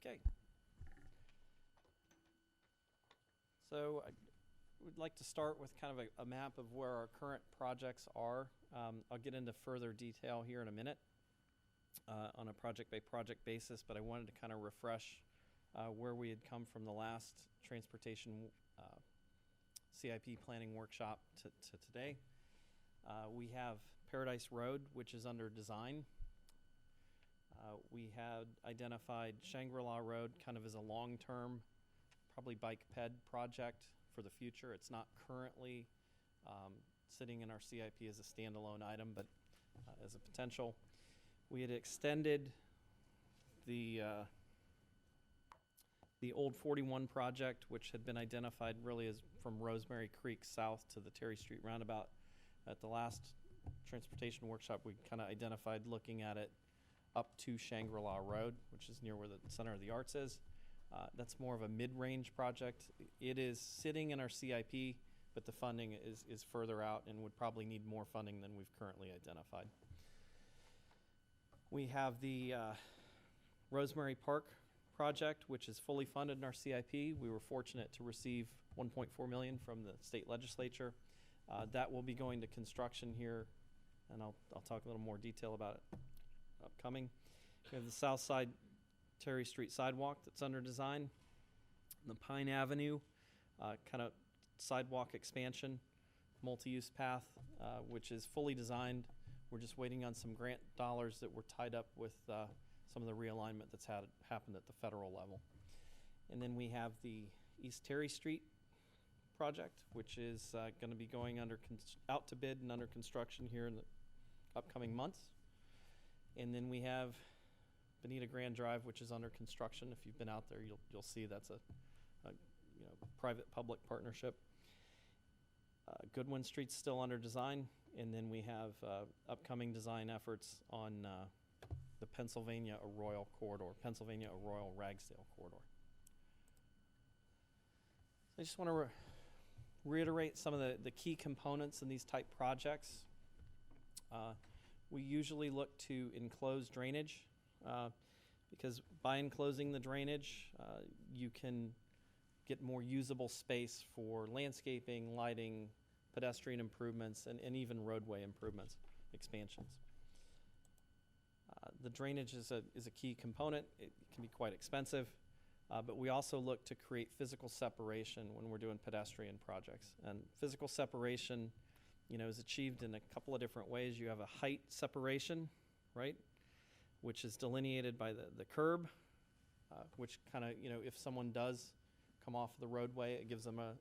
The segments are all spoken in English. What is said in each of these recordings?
Okay. So I would like to start with kind of a map of where our current projects are. I'll get into further detail here in a minute on a project-by-project basis, but I wanted to kind of refresh where we had come from the last transportation CIP planning workshop to today. We have Paradise Road, which is under design. We had identified Shangri-La Road kind of as a long-term, probably bike ped project for the future. It's not currently sitting in our CIP as a standalone item, but as a potential. We had extended the old 41 project, which had been identified really as from Rosemary Creek south to the Terry Street roundabout. At the last transportation workshop, we kind of identified looking at it up to Shangri-La Road, which is near where the Center of the Arts is. That's more of a mid-range project. It is sitting in our CIP, but the funding is further out and would probably need more funding than we've currently identified. We have the Rosemary Park project, which is fully funded in our CIP. We were fortunate to receive $1.4 million from the state legislature. That will be going to construction here, and I'll talk a little more detail about it upcoming. We have the South Side Terry Street sidewalk that's under design. The Pine Avenue kind of sidewalk expansion, multi-use path, which is fully designed. We're just waiting on some grant dollars that were tied up with some of the realignment that's happened at the federal level. And then we have the East Terry Street project, which is going to be going out to bid and under construction here in the upcoming months. And then we have Bonita Grand Drive, which is under construction. If you've been out there, you'll see that's a private-public partnership. Goodwin Street's still under design, and then we have upcoming design efforts on the Pennsylvania Arroyo corridor, Pennsylvania Arroyo Ragsdale corridor. I just want to reiterate some of the key components in these type projects. We usually look to enclose drainage because by enclosing the drainage, you can get more usable space for landscaping, lighting, pedestrian improvements, and even roadway improvements, expansions. The drainage is a key component. It can be quite expensive, but we also look to create physical separation when we're doing pedestrian projects. And physical separation, is achieved in a couple of different ways. You have a height separation, right, which is delineated by the curb, which kind of, if someone does come off the roadway, it gives them a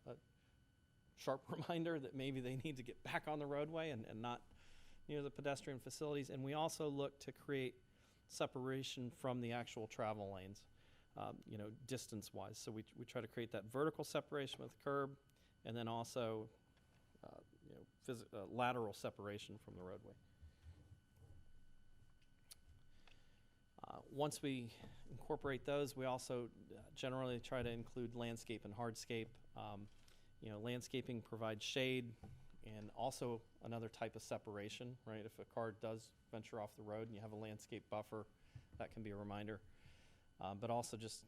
sharp reminder that maybe they need to get back on the roadway and not near the pedestrian facilities. And we also look to create separation from the actual travel lanes, distance-wise. So we try to create that vertical separation with the curb, and then also lateral separation from the roadway. Once we incorporate those, we also generally try to include landscape and hardscape. Landscaping provides shade and also another type of separation, right? If a car does venture off the road and you have a landscape buffer, that can be a reminder. But also just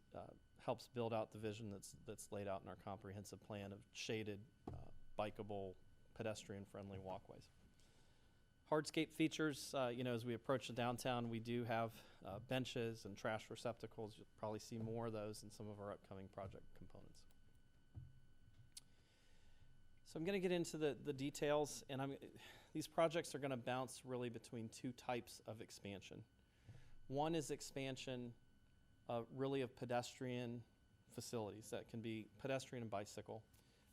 helps build out the vision that's laid out in our comprehensive plan of shaded, bikeable, pedestrian-friendly walkways. Hardscape features, as we approach the downtown, we do have benches and trash receptacles. You'll probably see more of those in some of our upcoming project components. So I'm going to get into the details, and these projects are going to bounce really between two types of expansion. One is expansion really of pedestrian facilities. That can be pedestrian and bicycle.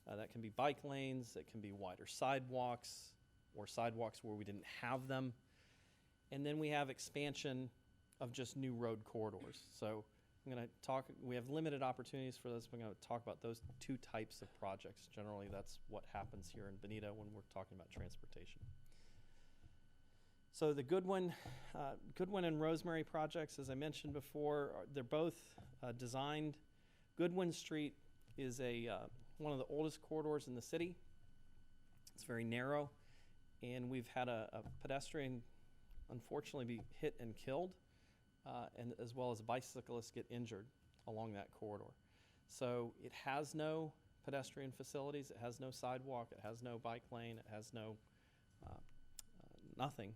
That can be bike lanes. It can be wider sidewalks or sidewalks where we didn't have them. And then we have expansion of just new road corridors. So I'm going to talk, we have limited opportunities for this. We're going to talk about those two types of projects. Generally, that's what happens here in Bonita when we're talking about transportation. So the Goodwin and Rosemary projects, as I mentioned before, they're both designed. Goodwin Street is one of the oldest corridors in the city. It's very narrow, and we've had a pedestrian unfortunately be hit and killed, and as well as bicyclists get injured. along that corridor. So it has no pedestrian facilities, it has no sidewalk, it has no bike lane, it has no nothing.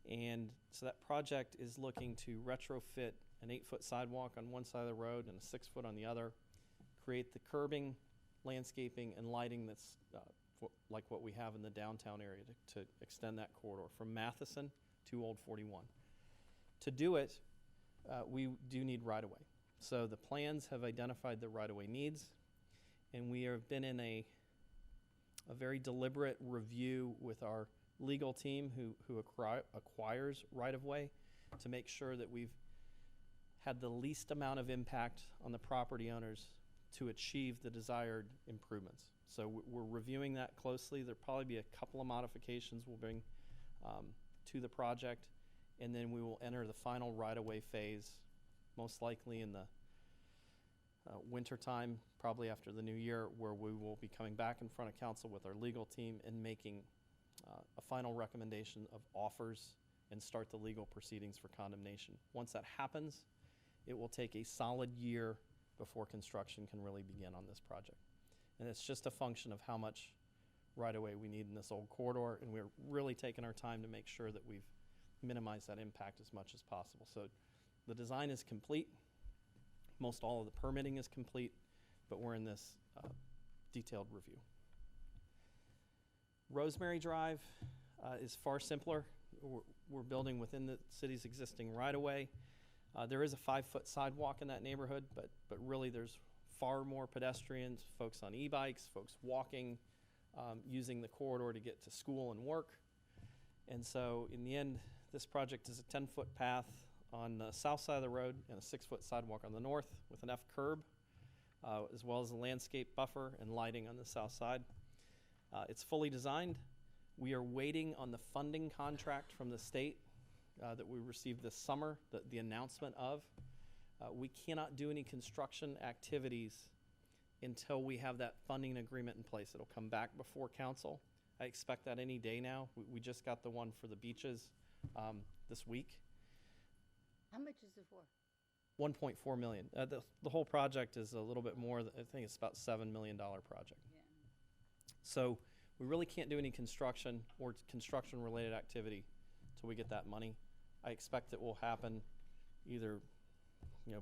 And so that project is looking to retrofit an 8-foot sidewalk on one side of the road and a 6-foot on the other, create the curbing, landscaping, and lighting that's like what we have in the downtown area to extend that corridor from Matheson to Old 41. To do it, we do need right-of-way. So the plans have identified the right-of-way needs, and we have been in a very deliberate review with our legal team who acquires right-of-way to make sure that we've had the least amount of impact on the property owners to achieve the desired improvements. So we're reviewing that closely. There'll probably be a couple of modifications we'll bring to the project, and then we will enter the final right-of-way phase, most likely in the winter time, probably after the new year, where we will be coming back in front of council with our legal team and making a final recommendation of offers and start the legal proceedings for condemnation. Once that happens, it will take a solid year before construction can really begin on this project. And it's just a function of how much right-of-way we need in this old corridor, and we're really taking our time to make sure that we've minimized that impact as much as possible. So the design is complete. Most all of the permitting is complete, but we're in this detailed review. Rosemary Drive is far simpler. We're building within the city's existing right-of-way. There is a 5-foot sidewalk in that neighborhood, but really there's far more pedestrians, folks on e-bikes, folks walking, using the corridor to get to school and work. And so in the end, this project is a 10-foot path on the south side of the road and a 6-foot sidewalk on the north with an F curb, as well as a landscape buffer and lighting on the south side. It's fully designed. We are waiting on the funding contract from the state that we received this summer, the announcement of. We cannot do any construction activities until we have that funding agreement in place. It'll come back before council. I expect that any day now. We just got the one for the beaches this week. How much is it for? 1.4 million. The whole project is a little bit more. I think it's about $7 million project. Yeah. So we really can't do any construction or construction-related activity till we get that money. I expect it will happen either,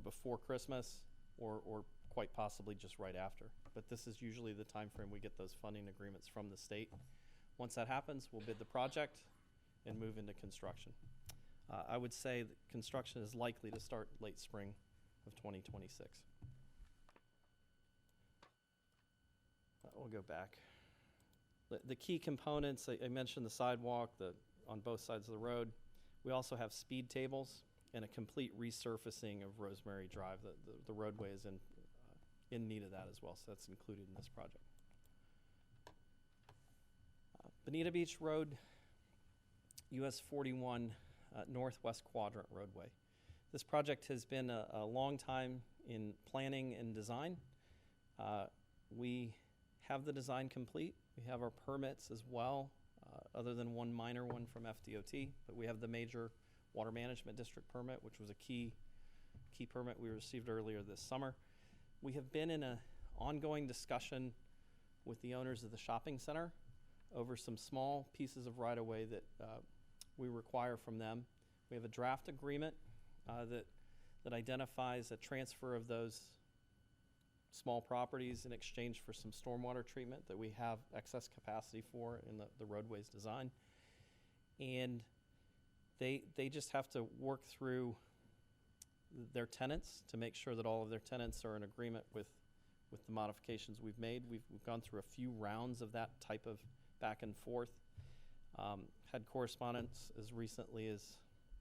before Christmas or quite possibly just right after. But this is usually the time frame we get those funding agreements from the state. Once that happens, we'll bid the project and move into construction. I would say that construction is likely to start late spring of 2026. We'll go back. The key components, I mentioned the sidewalk on both sides of the road. We also have speed tables and a complete resurfacing of Rosemary Drive. The roadway is in need of that as well, so that's included in this project. Bonita Beach Road, US 41 Northwest Quadrant roadway. This project has been a long time in planning and design. We have the design complete. We have our permits as well, other than one minor one from FDOT, but we have the major water management district permit, which was a key permit we received earlier this summer. We have been in an ongoing discussion with the owners of the shopping center over some small pieces of right-of-way that we require from them. We have a draft agreement that identifies a transfer of those small properties in exchange for some stormwater treatment that we have excess capacity for in the roadways design. And they just have to work through their tenants to make sure that all of their tenants are in agreement with the modifications we've made. We've gone through a few rounds of that type of back and forth. Had correspondence as recently as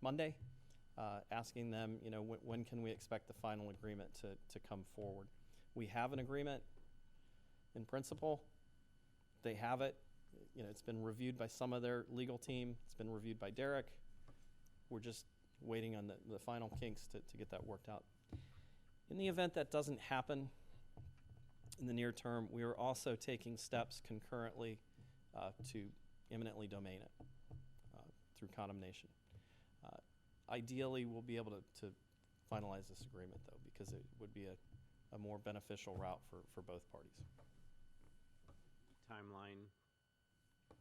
Monday, asking them, when can we expect the final agreement to come forward. We have an agreement in principle. They have it. It's been reviewed by some of their legal team. It's been reviewed by Derek. We're just waiting on the final kinks to get that worked out. In the event that doesn't happen in the near term, we are also taking steps concurrently to eminently domain it through condemnation. Ideally, we'll be able to finalize this agreement, though, because it would be a more beneficial route for both parties. Timeline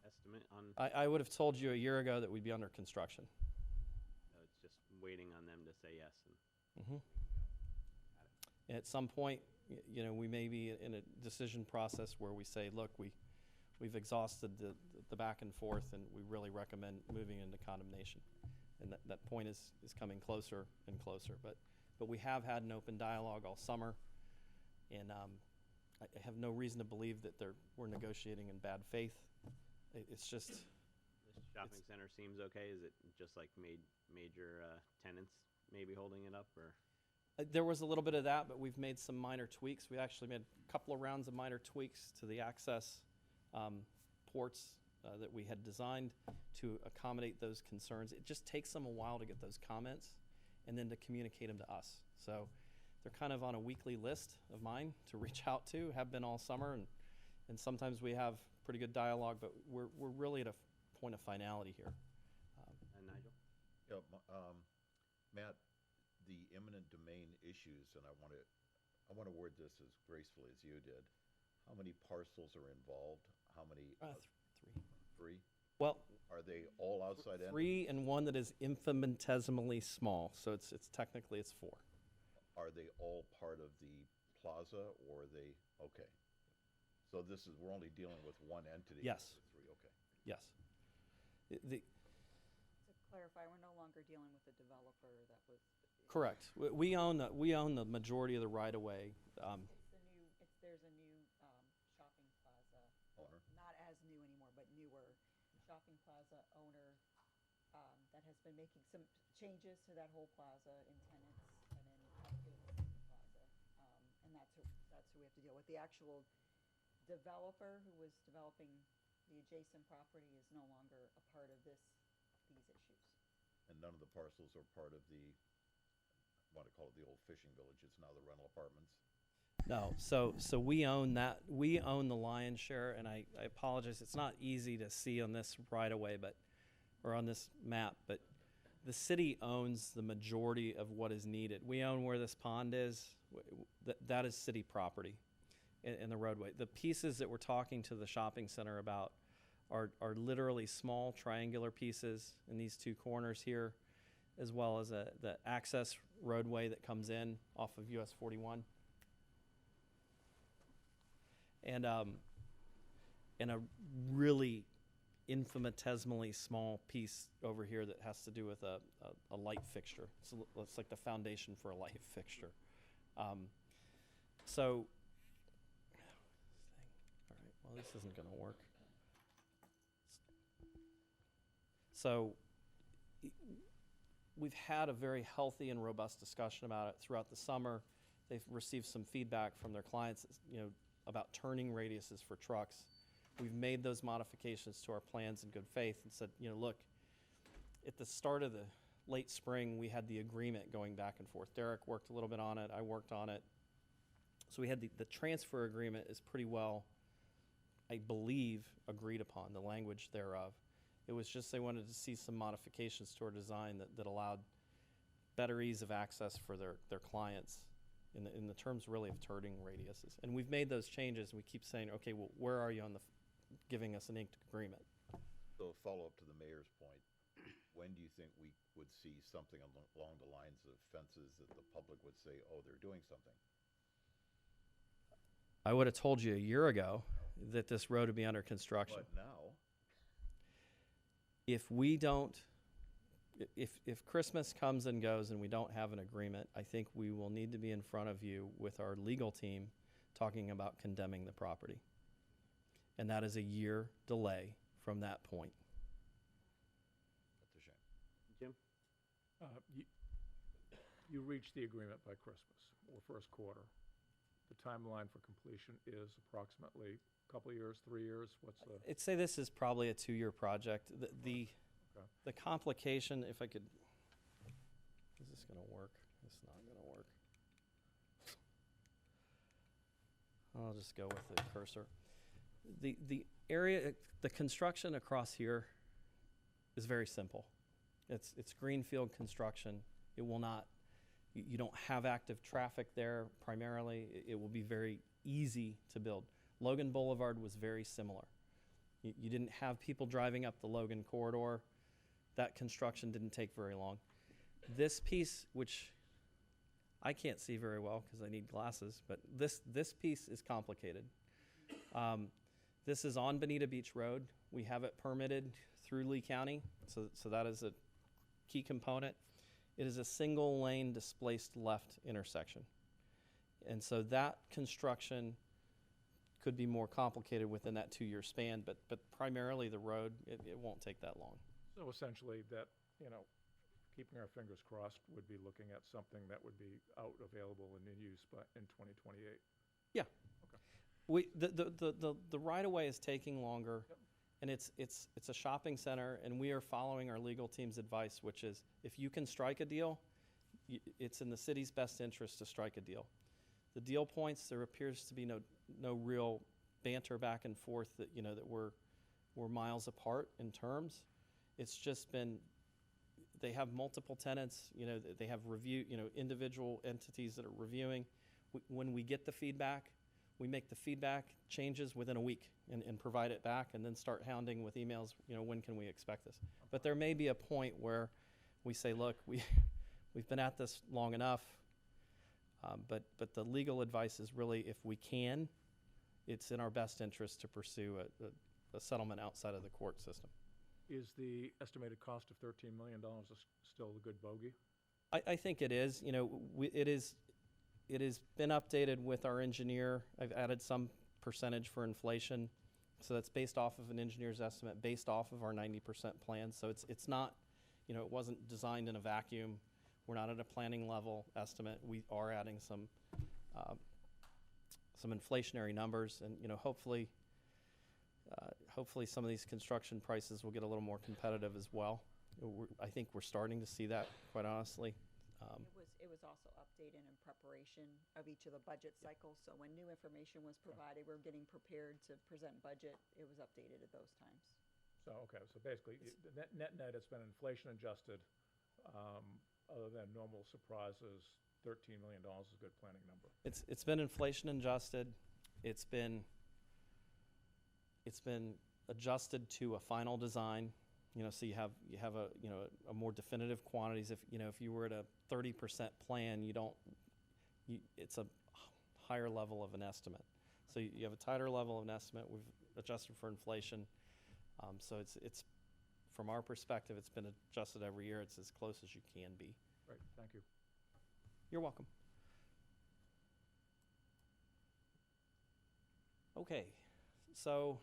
estimate on, I would have told you a year ago that we'd be under construction. it's just waiting on them to say yes. And Mm-hmm. At some point, you know, we may be in a decision process where we say, look, we've exhausted the back and forth, and we really recommend moving into condemnation. And that point is coming closer and closer. But we have had an open dialogue all summer, and I have no reason to believe that we're negotiating in bad faith. It's just this shopping center seems okay. Is it just like major tenants maybe holding it up, or? there was a little bit of that, but we've made some minor tweaks. We actually made a couple of rounds of minor tweaks to the access ports that we had designed to accommodate those concerns. It just takes them a while to get those comments and then to communicate them to us. So they're kind of on a weekly list of mine to reach out to, have been all summer, and sometimes we have pretty good dialogue, but we're really at a point of finality here. And Nigel? Yeah, Matt, the eminent domain issues, and I want to word this as gracefully as you did. How many parcels are involved? How many? Three. Three? Well, Are they all outside entities? three and one that is infinitesimally small. So it's technically it's four. Are they all part of the plaza, or are they, okay. So we're only dealing with one entity? Yes. of the three, okay. Yes. To clarify, we're no longer dealing with the developer that was. Correct. We own the majority of the right of way. There's a new shopping plaza. Owner? Not as new anymore, but newer shopping plaza owner that has been making some changes to that whole plaza in tenants and in updates to the plaza. And that's who we have to deal with. The actual developer who was developing the adjacent property is no longer a part of these issues. And none of the parcels are part of the, I want to call it the old fishing village, it's now the rental apartments? No, so we own that. We own the lion's share, and I apologize. It's not easy to see on this right away, or on this map, but the city owns the majority of what is needed. We own where this pond is. That is city property in the roadway. The pieces that we're talking to the shopping center about are literally small triangular pieces in these two corners here, as well as the access roadway that comes in off of US 41. And a really infinitesimally small piece over here that has to do with a light fixture. It's like the foundation for a light fixture. So, all right, well, this isn't going to work. So, we've had a very healthy and robust discussion about it throughout the summer. They've received some feedback from their clients, about turning radiuses for trucks. We've made those modifications to our plans in good faith and said, look, at the start of the late spring, we had the agreement going back and forth. Derek worked a little bit on it. I worked on it. So we had the transfer agreement is pretty well, I believe, agreed upon, the language thereof. It was just they wanted to see some modifications to our design that allowed better ease of access for their clients in the terms really of turning radiuses. And we've made those changes. We keep saying, okay, well, where are you on giving us an inked agreement? So follow up to the mayor's point, when do you think we would see something along the lines of fences that the public would say, oh, they're doing something? I would have told you a year ago that this road would be under construction. But now, If we don't, if Christmas comes and goes and we don't have an agreement, I think we will need to be in front of you with our legal team talking about condemning the property. And that is a year delay from that point. that's a shame. Jim? You reach the agreement by Christmas or first quarter. The timeline for completion is approximately a couple of years, 3 years? What's the? I'd say this is probably a 2-year project. The Okay. the complication, if I could, is this going to work? It's not going to work. I'll just go with the cursor. The area, the construction across here is very simple. It's greenfield construction. It will not You don't have active traffic there primarily. It will be very easy to build. Logan Boulevard was very similar. You didn't have people driving up the Logan corridor. That construction didn't take very long. This piece, which I can't see very well because I need glasses, but this piece is complicated. This is on Bonita Beach Road. We have it permitted through Lee County, so that is a key component. It is a single lane displaced left intersection. And so that construction could be more complicated within that 2-year span, but primarily the road, it won't take that long. So essentially that, keeping our fingers crossed, would be looking at something that would be out, available, and in use in 2028. Yeah. Okay. The right-of-way is taking longer. Yep. And it's a shopping center, and we are following our legal team's advice, which is if you can strike a deal, it's in the city's best interest to strike a deal. The deal points, there appears to be no real banter back and forth that we're miles apart in terms. It's just been, they have multiple tenants, they have individual entities that are reviewing. When we get the feedback, we make the feedback changes within a week and provide it back, and then start hounding with emails, when can we expect this? But there may be a point where we say, look, we've been at this long enough, but the legal advice is really, if we can, it's in our best interest to pursue a settlement outside of the court system. Is the estimated cost of $13 million still a good bogey? I think it is. It has been updated with our engineer. I've added some percentage for inflation. So that's based off of an engineer's estimate, based off of our 90% plan. So it's not, it wasn't designed in a vacuum. We're not at a planning level estimate. We are adding some inflationary numbers, and hopefully some of these construction prices will get a little more competitive as well. I think we're starting to see that, quite honestly. It was also updated in preparation of each of the budget cycles. So when new information was provided, we're getting prepared to present budget. It was updated at those times. So, okay, so basically, the net, it's been inflation adjusted. Other than normal surprises, $13 million is a good planning number. It's been inflation adjusted. It's been adjusted to a final design. So you have a more definitive quantities. If you were at a 30% plan, it's a higher level of an estimate. So you have a tighter level of an estimate. We've adjusted for inflation. So it's from our perspective, it's been adjusted every year. It's as close as you can be. Right, thank you. You're welcome. Okay, so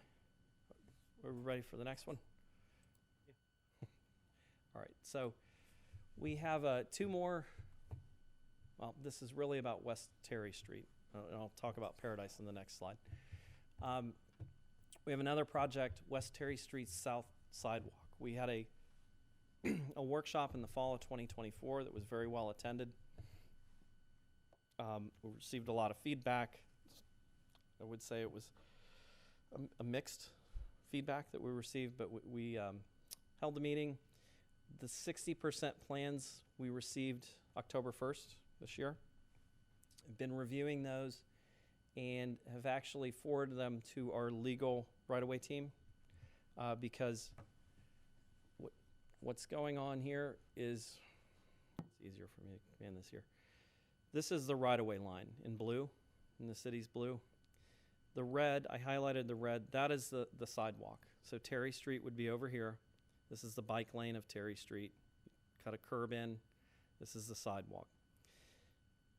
are we ready for the next one? All right, so we have two more. Well, this is really about West Terry Street, and I'll talk about Paradise in the next slide. We have another project, West Terry Street South Sidewalk. We had a workshop in the fall of 2024 that was very well attended. We received a lot of feedback. I would say it was a mixed feedback that we received, but we held the meeting. The 60% plans we received October 1st this year. I've been reviewing those and have actually forwarded them to our legal right-of-way team because what's going on here is, it's easier for me to command this here. This is the right-of-way line in blue, in the city's blue. The red, I highlighted the red, that is the sidewalk. So Terry Street would be over here. This is the bike lane of Terry Street. Cut a curb in. This is the sidewalk.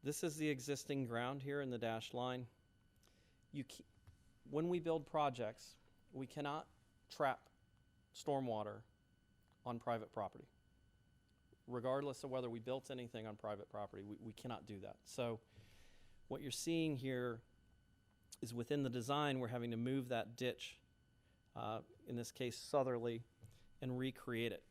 This is the existing ground here in the dashed line. When we build projects, we cannot trap stormwater on private property. Regardless of whether we built anything on private property, we cannot do that. So what you're seeing here is within the design, we're having to move that ditch, in this case southerly, and recreate it.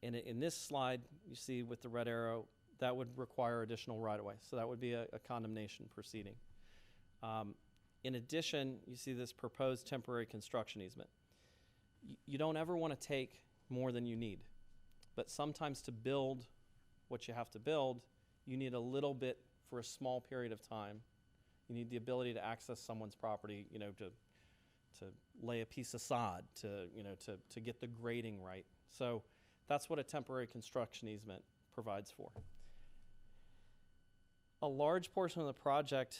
And in this slide, you see with the red arrow, that would require additional right-of-way. So that would be a condemnation proceeding. In addition, you see this proposed temporary construction easement. You don't ever want to take more than you need. But sometimes to build what you have to build, you need a little bit for a small period of time. You need the ability to access someone's property, to lay a piece of sod, to get the grading right. So that's what a temporary construction easement provides for. A large portion of the project,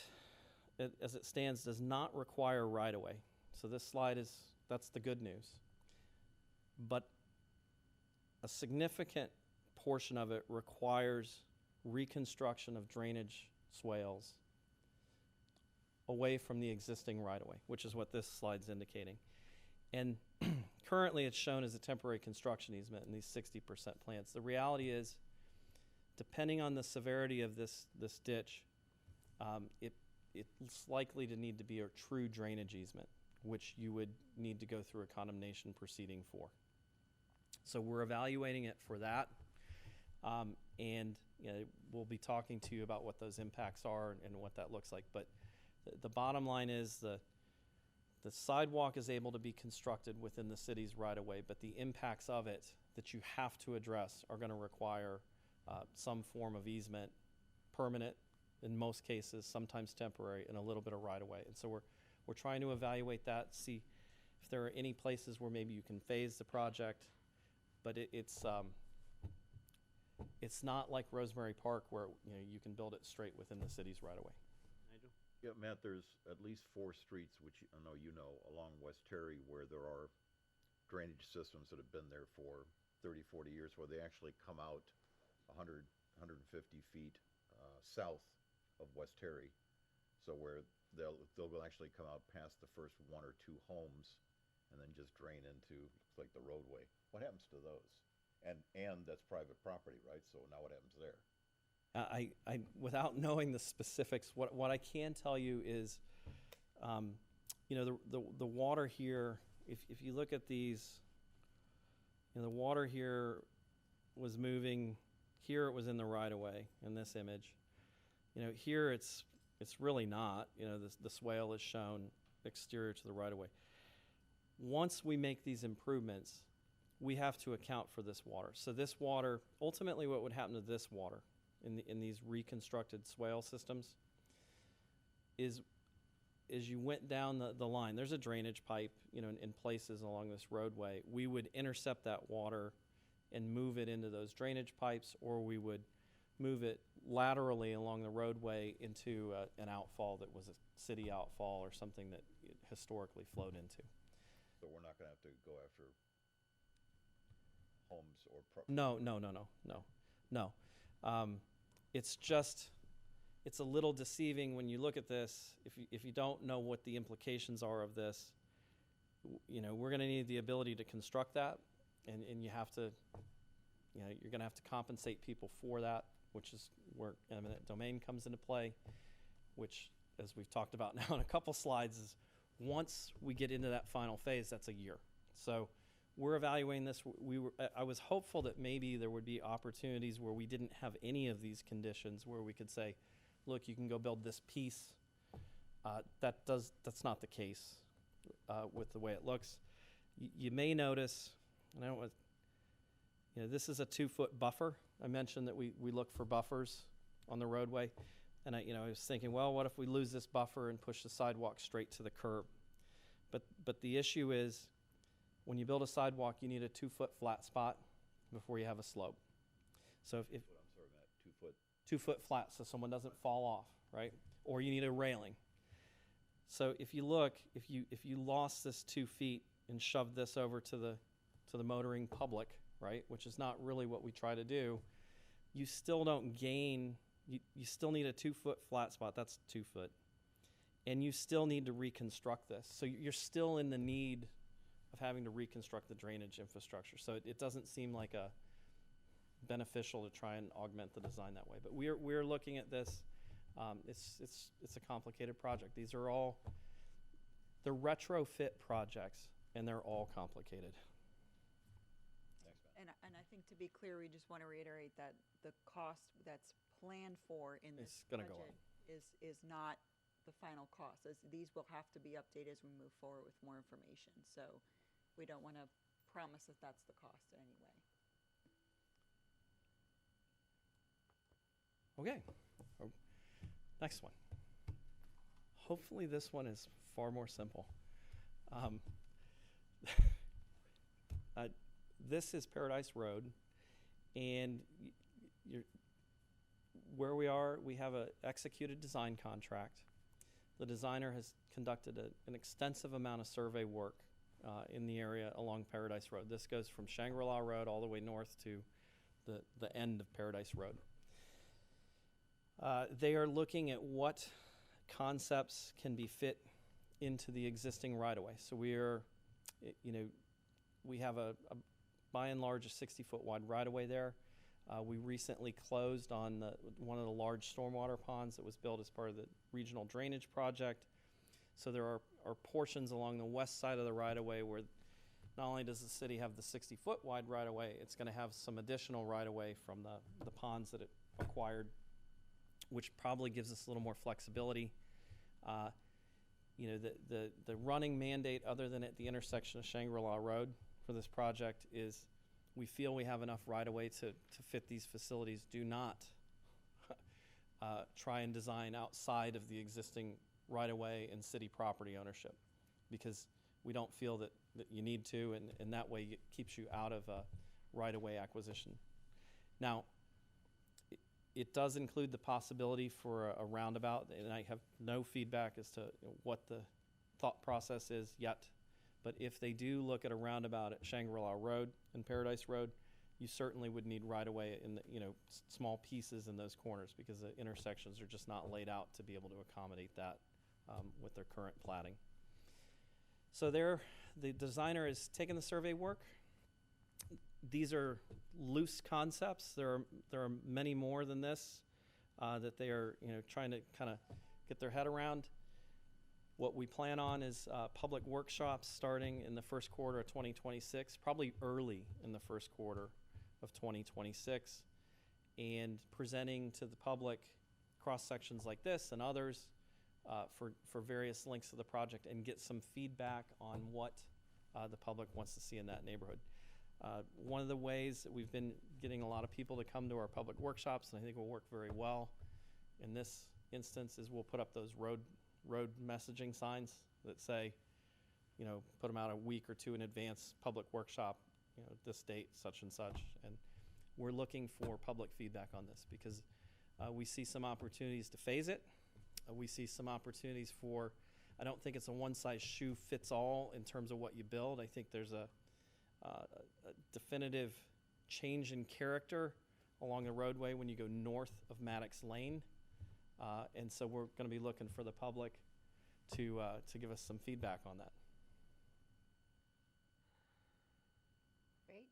as it stands, does not require right-of-way. So this slide that's the good news. But a significant portion of it requires reconstruction of drainage swales away from the existing right-of-way, which is what this slide's indicating. And currently it's shown as a temporary construction easement in these 60% plants. The reality is, depending on the severity of this ditch, it's likely to need to be a true drainage easement, which you would need to go through a condemnation proceeding for. So we're evaluating it for that, and we'll be talking to you about what those impacts are and what that looks like. But the bottom line is the sidewalk is able to be constructed within the city's right-of-way, but the impacts of it that you have to address are going to require some form of easement, permanent in most cases, sometimes temporary, and a little bit of right-of-way. And so we're trying to evaluate that, see if there are any places where maybe you can phase the project, but it's not like Rosemary Park where you can build it straight within the city's right-of-way. Nigel? Yeah, Matt, there's at least 4 streets, which I know along West Terry, where there are drainage systems that have been there for 30, 40 years, where they actually come out 100, 150 feet south of West Terry. So where they'll actually come out past the first 1 or 2 homes and then just drain into, looks like, the roadway. What happens to those? And that's private property, right? So now what happens there? I without knowing the specifics, what I can tell you is, the water here, if you look at these, the water here was moving. Here it was in the right-of-way in this image. Here it's really not. The swale is shown exterior to the right-of-way. Once we make these improvements, we have to account for this water. So this water, ultimately what would happen to this water in these reconstructed swale systems is you went down the line, there's a drainage pipe, in places along this roadway. We would intercept that water and move it into those drainage pipes, or we would move it laterally along the roadway into an outfall that was a city outfall or something that it historically flowed into. So we're not going to have to go after homes or No. It's a little deceiving when you look at this. If you don't know what the implications are of this, we're going to need the ability to construct that, and you have to, you're going to have to compensate people for that, which is where eminent domain comes into play, which, as we've talked about now in a couple slides, is once we get into that final phase, that's a year. So we're evaluating this. I was hopeful that maybe there would be opportunities where we didn't have any of these conditions, where we could say, look, you can go build this piece. That's not the case with the way it looks. You may notice, and I don't want, this is a 2-foot buffer. I mentioned that we look for buffers on the roadway, and I was thinking, well, what if we lose this buffer and push the sidewalk straight to the curb? But the issue is, when you build a sidewalk, you need a 2-foot flat spot before you have a slope. So if I'm sorry, Matt, 2 foot. 2-foot flat, so someone doesn't fall off, right? Or you need a railing. So if you look, if you lost this 2 feet and shoved this over to the motoring public, right, which is not really what we try to do, you still don't gain. You still need a 2-foot flat spot. That's 2 foot, and you still need to reconstruct this. So you're still in the need of having to reconstruct the drainage infrastructure. So it doesn't seem like a beneficial to try and augment the design that way. But we're looking at this. It's a complicated project. These are all they're retrofit projects, and they're all complicated. And I think, to be clear, we just want to reiterate that the cost that's planned for in this It's gonna go budget is not the final cost. These will have to be updated as we move forward with more information. So we don't want to promise that that's the cost in any way. Okay, oh, next one. Hopefully this one is far more simple. This is Paradise Road, and where we are, we have a executed design contract. The designer has conducted an extensive amount of survey work in the area along Paradise Road. This goes from Shangri-La Road all the way north to the end of Paradise Road. They are looking at what concepts can be fit into the existing right-of-way. So we have by and large, a 60-foot wide right-of-way there. We recently closed on one of the large stormwater ponds that was built as part of the regional drainage project. So there are portions along the west side of the right-of-way where not only does the city have the 60-foot wide right-of-way, it's going to have some additional right-of-way from the ponds that it acquired, which probably gives us a little more flexibility. The running mandate, other than at the intersection of Shangri-La Road for this project, is we feel we have enough right-of-way to fit these facilities. Do not try and design outside of the existing right-of-way and city property ownership, because we don't feel that you need to, and that way it keeps you out of right-of-way acquisition. Now, it does include the possibility for a roundabout, and I have no feedback as to what the thought process is yet. But if they do look at a roundabout at Shangri-La Road and Paradise Road, you certainly would need right-of-way in small pieces in those corners, because the intersections are just not laid out to be able to accommodate that with their current platting. So the designer has taken the survey work. These are loose concepts. There are many more than this that they are trying to kind of get their head around. What we plan on is public workshops starting in the first quarter of 2026, probably early in the first quarter of 2026, and presenting to the public cross sections like this and others for various links to the project, and get some feedback on what the public wants to see in that neighborhood. One of the ways that we've been getting a lot of people to come to our public workshops, and I think will work very well in this instance, is we'll put up those road messaging signs that say, put them out a week or two in advance, public workshop, this date, such and such. And we're looking for public feedback on this, because we see some opportunities to phase it. We see some opportunities I don't think it's a one-size-shoe-fits-all in terms of what you build. I think there's a definitive change in character along the roadway when you go north of Maddox Lane. And so we're going to be looking for the public to give us some feedback on that. Great.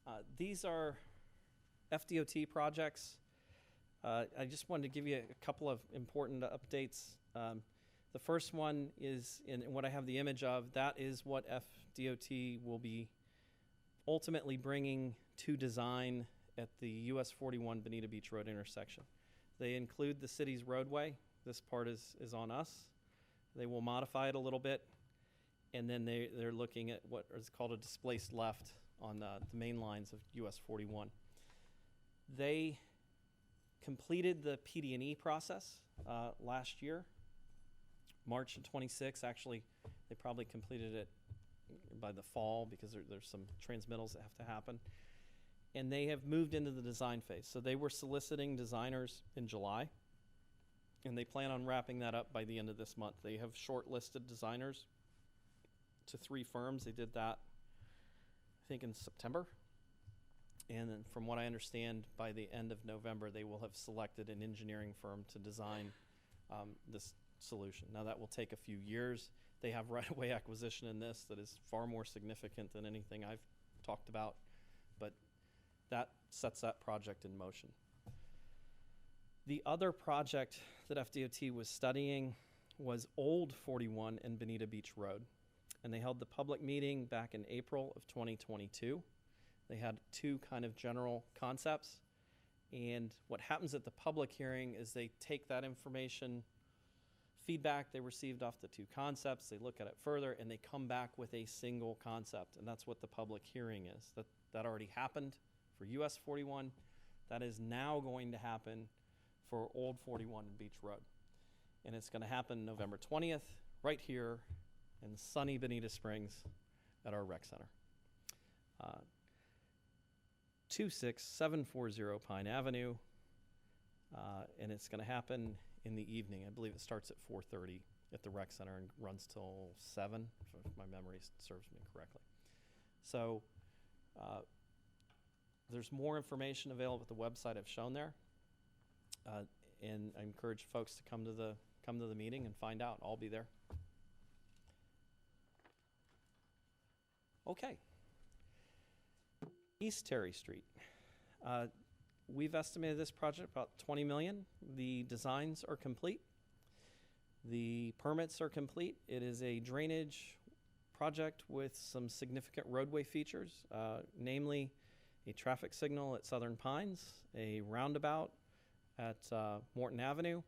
Okay. These are FDOT projects. I just wanted to give you a couple of important updates. The first one is in what I have the image of. That is what FDOT will be ultimately bringing to design at the US 41 Bonita Beach Road intersection. They include the city's roadway. This part is on us. They will modify it a little bit, and then they're looking at what is called a displaced left on the main lines of US 41. They completed the PD&E process last year, March of 26. Actually, they probably completed it by the fall, because there's some transmittals that have to happen. And they have moved into the design phase. So they were soliciting designers in July, and they plan on wrapping that up by the end of this month. They have shortlisted designers to 3 firms. They did that, I think, in September. And then from what I understand, by the end of November, they will have selected an engineering firm to design this solution. Now, that will take a few years. They have right-of-way acquisition in this that is far more significant than anything I've talked about, but that sets that project in motion. The other project that FDOT was studying was Old 41 and Bonita Beach Road, and they held the public meeting back in April of 2022. They had 2 kind of general concepts, and what happens at the public hearing is they take that information, feedback they received off the 2 concepts, they look at it further, and they come back with a single concept, and that's what the public hearing is. That already happened for US 41. That is now going to happen for Old 41 and Beach Road. And it's going to happen November 20th, right here in sunny Bonita Springs at our rec center. 26740 Pine Avenue. And it's going to happen in the evening. I believe it starts at 4:30 at the rec center and runs till 7, if my memory serves me correctly. So there's more information available at the website I've shown there. And I encourage folks to come to the meeting and find out. I'll be there. Okay. East Terry Street. We've estimated this project about $20 million. The designs are complete. The permits are complete. It is a drainage project with some significant roadway features, namely a traffic signal at Southern Pines, a roundabout at Morton Avenue,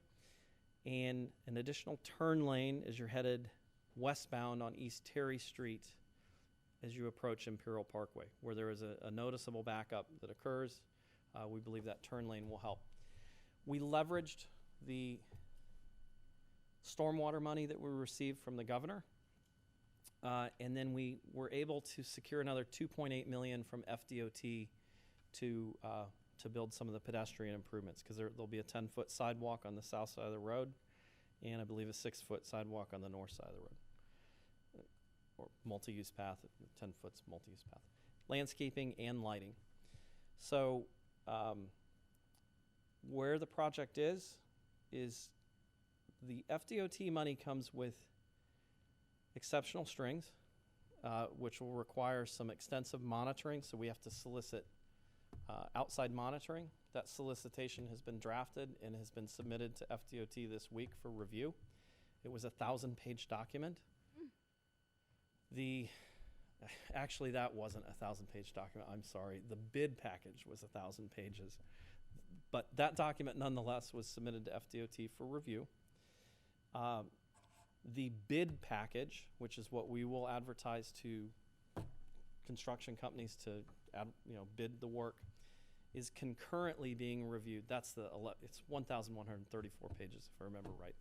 and an additional turn lane as you're headed westbound on East Terry Street as you approach Imperial Parkway, where there is a noticeable backup that occurs. We believe that turn lane will help. We leveraged the stormwater money that we received from the governor, and then we were able to secure another $2.8 million from FDOT to build some of the pedestrian improvements, because there'll be a 10-foot sidewalk on the south side of the road, and I believe a 6-foot sidewalk on the north side of the road, or multi-use path. 10 foot's multi-use path, landscaping and lighting. So where the project is the FDOT money comes with exceptional strings, which will require some extensive monitoring. So we have to solicit outside monitoring. That solicitation has been drafted and has been submitted to FDOT this week for review. It was a 1,000-page document. Actually, that wasn't a 1,000-page document. I'm sorry. The bid package was 1,000 pages. But that document, nonetheless, was submitted to FDOT for review. The bid package, which is what we will advertise to construction companies to bid the work, is concurrently being reviewed. It's 1,134 pages, if I remember right.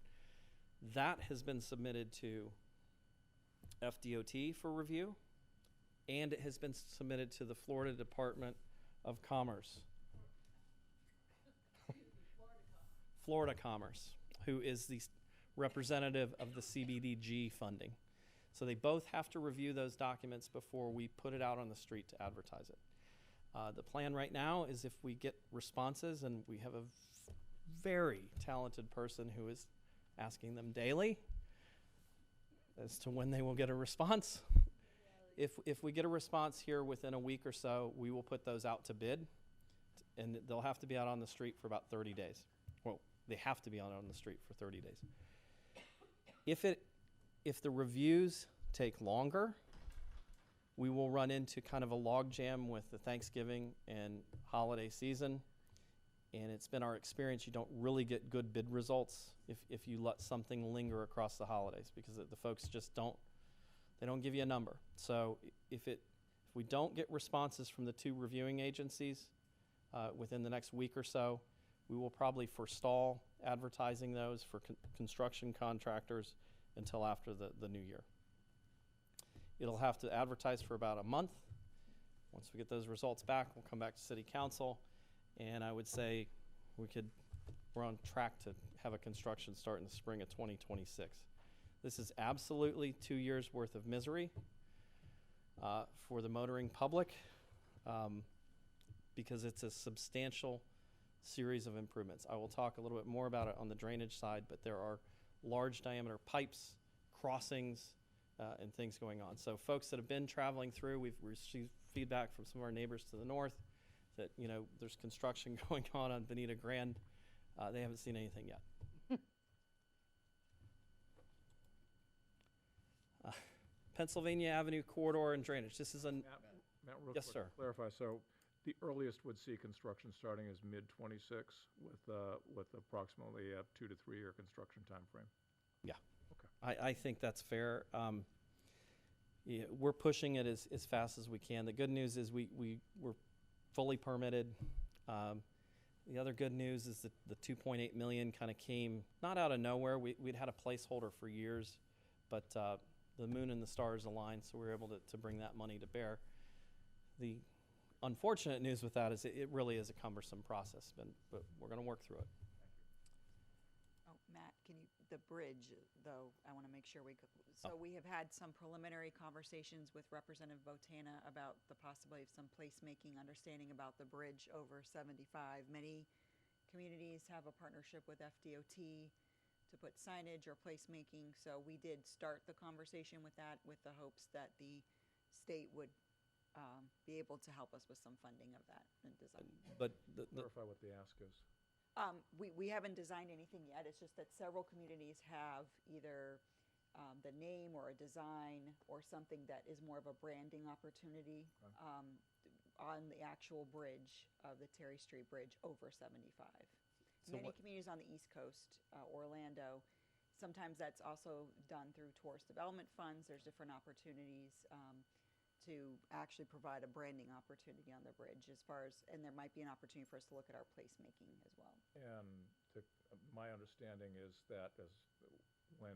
That has been submitted to FDOT for review, and it has been submitted to the Florida Department of Commerce. Florida Commerce, who is the representative of the CBDG funding. So they both have to review those documents before we put it out on the street to advertise it. The plan right now is, if we get responses, and we have a very talented person who is asking them daily as to when they will get a response. If we get a response here within a week or so, we will put those out to bid, and they'll have to be out on the street for about 30 days. Well, they have to be out on the street for 30 days. If the reviews take longer, we will run into kind of a log jam with the Thanksgiving and holiday season. And it's been our experience, you don't really get good bid results if you let something linger across the holidays, because the folks just don't give you a number. So if we don't get responses from the two reviewing agencies within the next week or so, we will probably forestall advertising those for construction contractors until after the new year. It'll have to advertise for about a month. Once we get those results back, we'll come back to City Council, and I would say we're on track to have a construction start in the spring of 2026. This is absolutely 2 years worth of misery for the motoring public, because it's a substantial series of improvements. I will talk a little bit more about it on the drainage side, but there are large diameter pipes, crossings, and things going on. So folks that have been traveling through, we've received feedback from some of our neighbors to the north that there's construction going on Bonita Grand. They haven't seen anything yet. Pennsylvania Avenue corridor and drainage. This is Matt, real Yes, quick, sir. to clarify, so the earliest would see construction starting is mid-26 with approximately a 2 to 3 year construction time frame. Yeah. Okay. I think that's fair. We're pushing it as fast as we can. The good news is we're fully permitted. The other good news is that the 2.8 million kind of came not out of nowhere. We'd had a placeholder for years, but the moon and the stars aligned, so we were able to bring that money to bear. The unfortunate news with that is it really is a cumbersome process, but we're going to work through it. Oh, Matt, the bridge, though, I want to make sure so we have had some preliminary conversations with Representative Botana about the possibility of some placemaking, understanding about the bridge over 75. Many communities have a partnership with FDOT to put signage or placemaking, so we did start the conversation with that with the hopes that the state would be able to help us with some funding of that and design. But Clarify what the ask is. We haven't designed anything yet. It's just that several communities have either the name or a design or something that is more of a branding opportunity on the actual bridge of the Terry Street Bridge over 75. So Many communities on the East Coast, Orlando, sometimes that's also done through tourist development funds. There's different opportunities to actually provide a branding opportunity on the bridge and there might be an opportunity for us to look at our placemaking as well. And my understanding is that when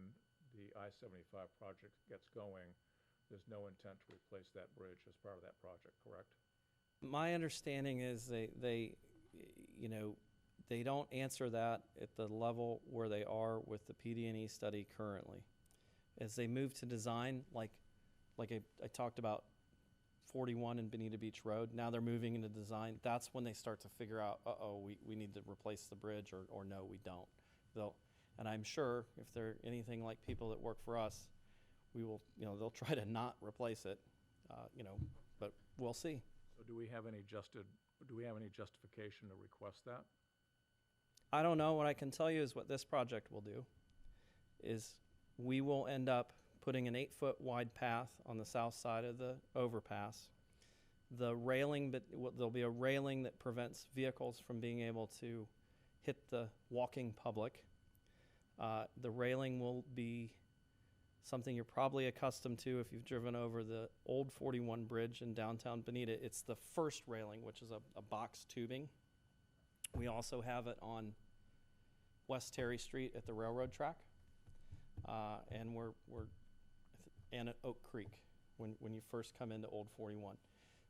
the I-75 project gets going, there's no intent to replace that bridge as part of that project, correct? my understanding is they don't answer that at the level where they are with the PD&E study currently. As they move to design, like I talked about 41 and Bonita Beach Road, now they're moving into design. That's when they start to figure out, we need to replace the bridge, or no, we don't. And I'm sure if they're anything like people that work for us, we will, they'll try to not replace it, but we'll see. So do we have any justification to request that? I don't know. What I can tell you is what this project will do is we will end up putting an 8-foot wide path on the south side of the overpass. The railing, there'll be a railing that prevents vehicles from being able to hit the walking public. The railing will be something you're probably accustomed to if you've driven over the old 41 bridge in downtown Bonita. It's the first railing, which is a box tubing. We also have it on West Terry Street at the railroad track, and at Oak Creek when you first come into Old 41.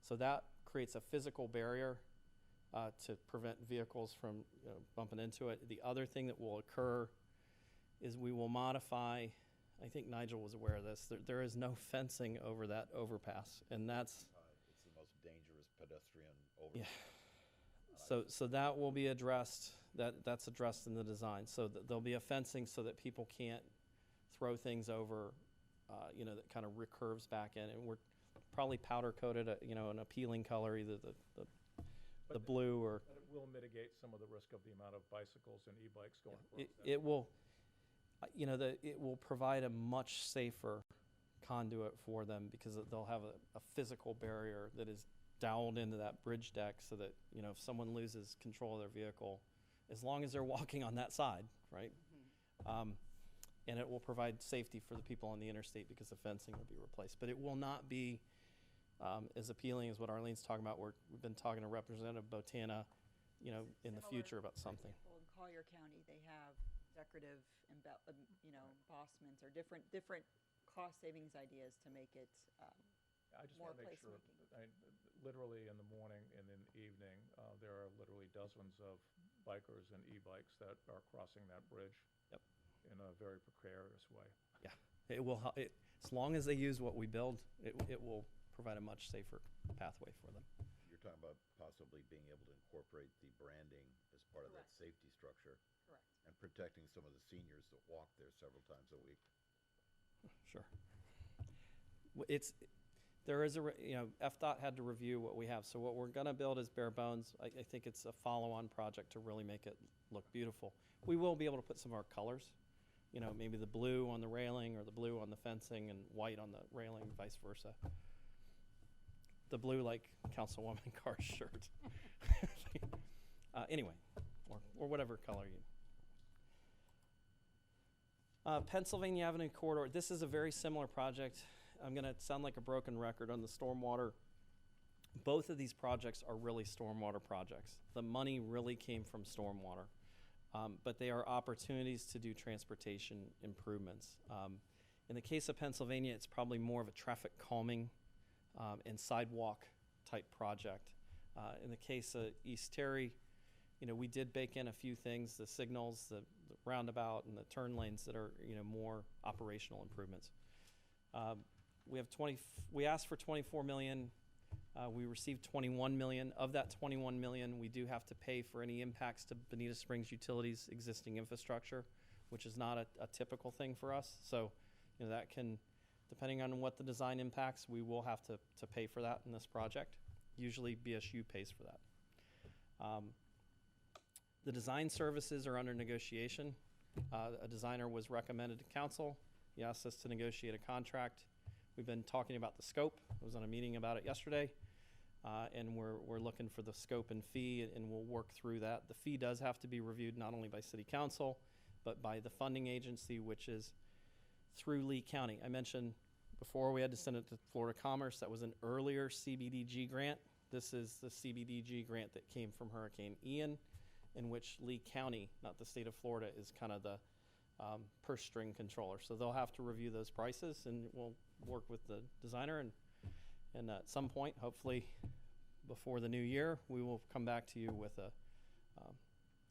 So that creates a physical barrier to prevent vehicles from bumping into it. The other thing that will occur is we will modify, I think Nigel was aware of this, there is no fencing over that overpass, and that's... It's the most dangerous pedestrian overpass. Yeah. So that will be addressed, that's addressed in the design. So there'll be a fencing so that people can't throw things over, that kind of recurves back in. And we're probably powder coated, an appealing color, either the blue or... But it will mitigate some of the risk of the amount of bicycles and e-bikes going across that. It will, it will provide a much safer conduit for them because they'll have a physical barrier that is doweled into that bridge deck so that, if someone loses control of their vehicle, as long as they're walking on that side, right? Mm-hmm. And it will provide safety for the people on the interstate because the fencing will be replaced. But it will not be as appealing as what Arlene's talking about. We've been talking to Representative Botana, in the future about something. For example, in Collier County, they have decorative, embossments or different cost savings ideas to make it I just more want to make sure, literally in the morning and in the evening, there are literally dozens of bikers and e-bikes that are crossing that bridge. Yep. In a very precarious way. Yeah, it will. As long as they use what we build, it will provide a much safer pathway for them. You're talking about possibly being able to incorporate the branding as part of that Correct. safety structure. correct. And protecting some of the seniors that walk there several times a week. Sure. FDOT had to review what we have. So what we're going to build is bare bones. I think it's a follow-on project to really make it look beautiful. We will be able to put some of our colors, maybe the blue on the railing or the blue on the fencing and white on the railing, vice versa. The blue like Councilwoman Carr's shirt. Anyway, or whatever color you... Pennsylvania Avenue Corridor, this is a very similar project. I'm going to sound like a broken record on the stormwater. both of these projects are really stormwater projects. The money really came from stormwater, but they are opportunities to do transportation improvements. In the case of Pennsylvania, it's probably more of a traffic calming and sidewalk type project. In the case of East Terry, we did bake in a few things, the signals, the roundabout, and the turn lanes that are, more operational improvements. We asked for 24 million. We received 21 million. Of that 21 million, we do have to pay for any impacts to Bonita Springs Utilities' existing infrastructure, which is not a typical thing for us. So, that can, depending on what the design impacts, we will have to pay for that in this project. Usually BSU pays for that. The design services are under negotiation. A designer was recommended to council. He asked us to negotiate a contract. We've been talking about the scope. I was on a meeting about it yesterday, and we're looking for the scope and fee, and we'll work through that. The fee does have to be reviewed not only by City Council, but by the funding agency, which is through Lee County. I mentioned before we had to send it to Florida Commerce. That was an earlier CBDG grant. This is the CBDG grant that came from Hurricane Ian, in which Lee County, not the state of Florida, is kind of the purse string controller. So they'll have to review those prices, and we'll work with the designer, and at some point, hopefully before the new year, we will come back to you with a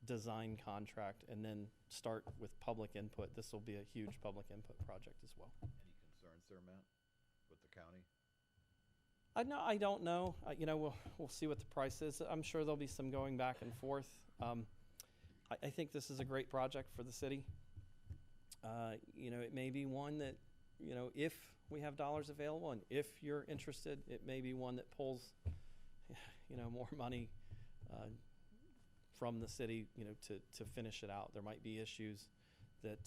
design contract and then start with public input. This will be a huge public input project as well. Any concerns there, Matt, with the county? I don't know. We'll see what the price is. I'm sure there'll be some going back and forth. I think this is a great project for the city. It may be one that, if we have dollars available and if you're interested, it may be one that pulls, more money from the city, to finish it out. There might be issues that,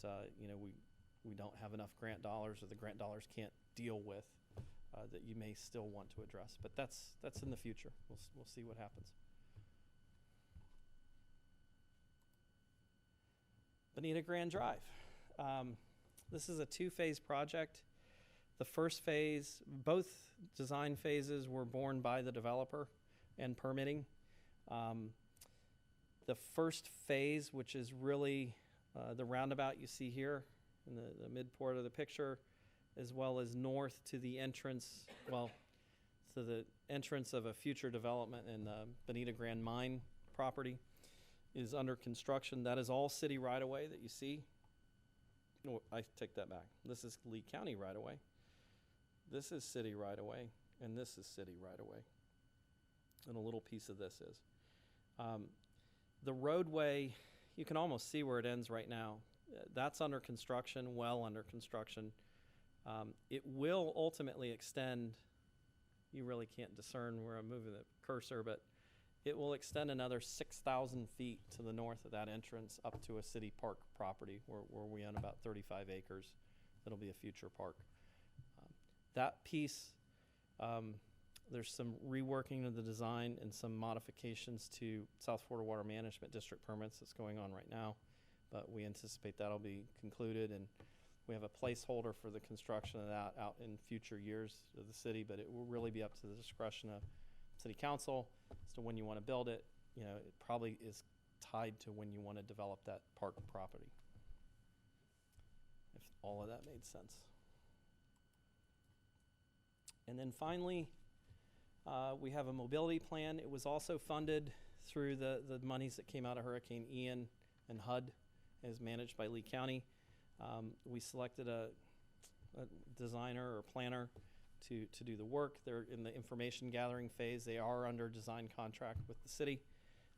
we don't have enough grant dollars or the grant dollars can't deal with. That you may still want to address, but that's in the future. We'll see what happens. Bonita Grand Drive. This is a two-phase project. The first phase, both design phases were borne by the developer and permitting. The first phase, which is really the roundabout you see here in the mid-port of the picture, as well as north to the entrance, to the entrance of a future development in the Bonita Grand Mine property, is under construction. That is all city right-of-way that you see. No, I take that back. This is Lee County right-of-way. This is city right-of-way, and this is city right-of-way. And a little piece of this is. The roadway, you can almost see where it ends right now. That's under construction, well under construction. It will ultimately extend. You really can't discern where I'm moving the cursor, but it will extend another 6,000 feet to the north of that entrance up to a city park property where we own about 35 acres. That'll be a future park. That piece, there's some reworking of the design and some modifications to South Florida Water Management District permits that's going on right now, but we anticipate that'll be concluded, and we have a placeholder for the construction of that out in future years of the city, but it will really be up to the discretion of City Council as to when you want to build it. It probably is tied to when you want to develop that park property, if all of that made sense. And then finally, we have a mobility plan. It was also funded through the monies that came out of Hurricane Ian and HUD, as managed by Lee County. We selected a designer or planner to do the work. They're in the information gathering phase. They are under design contract with the city.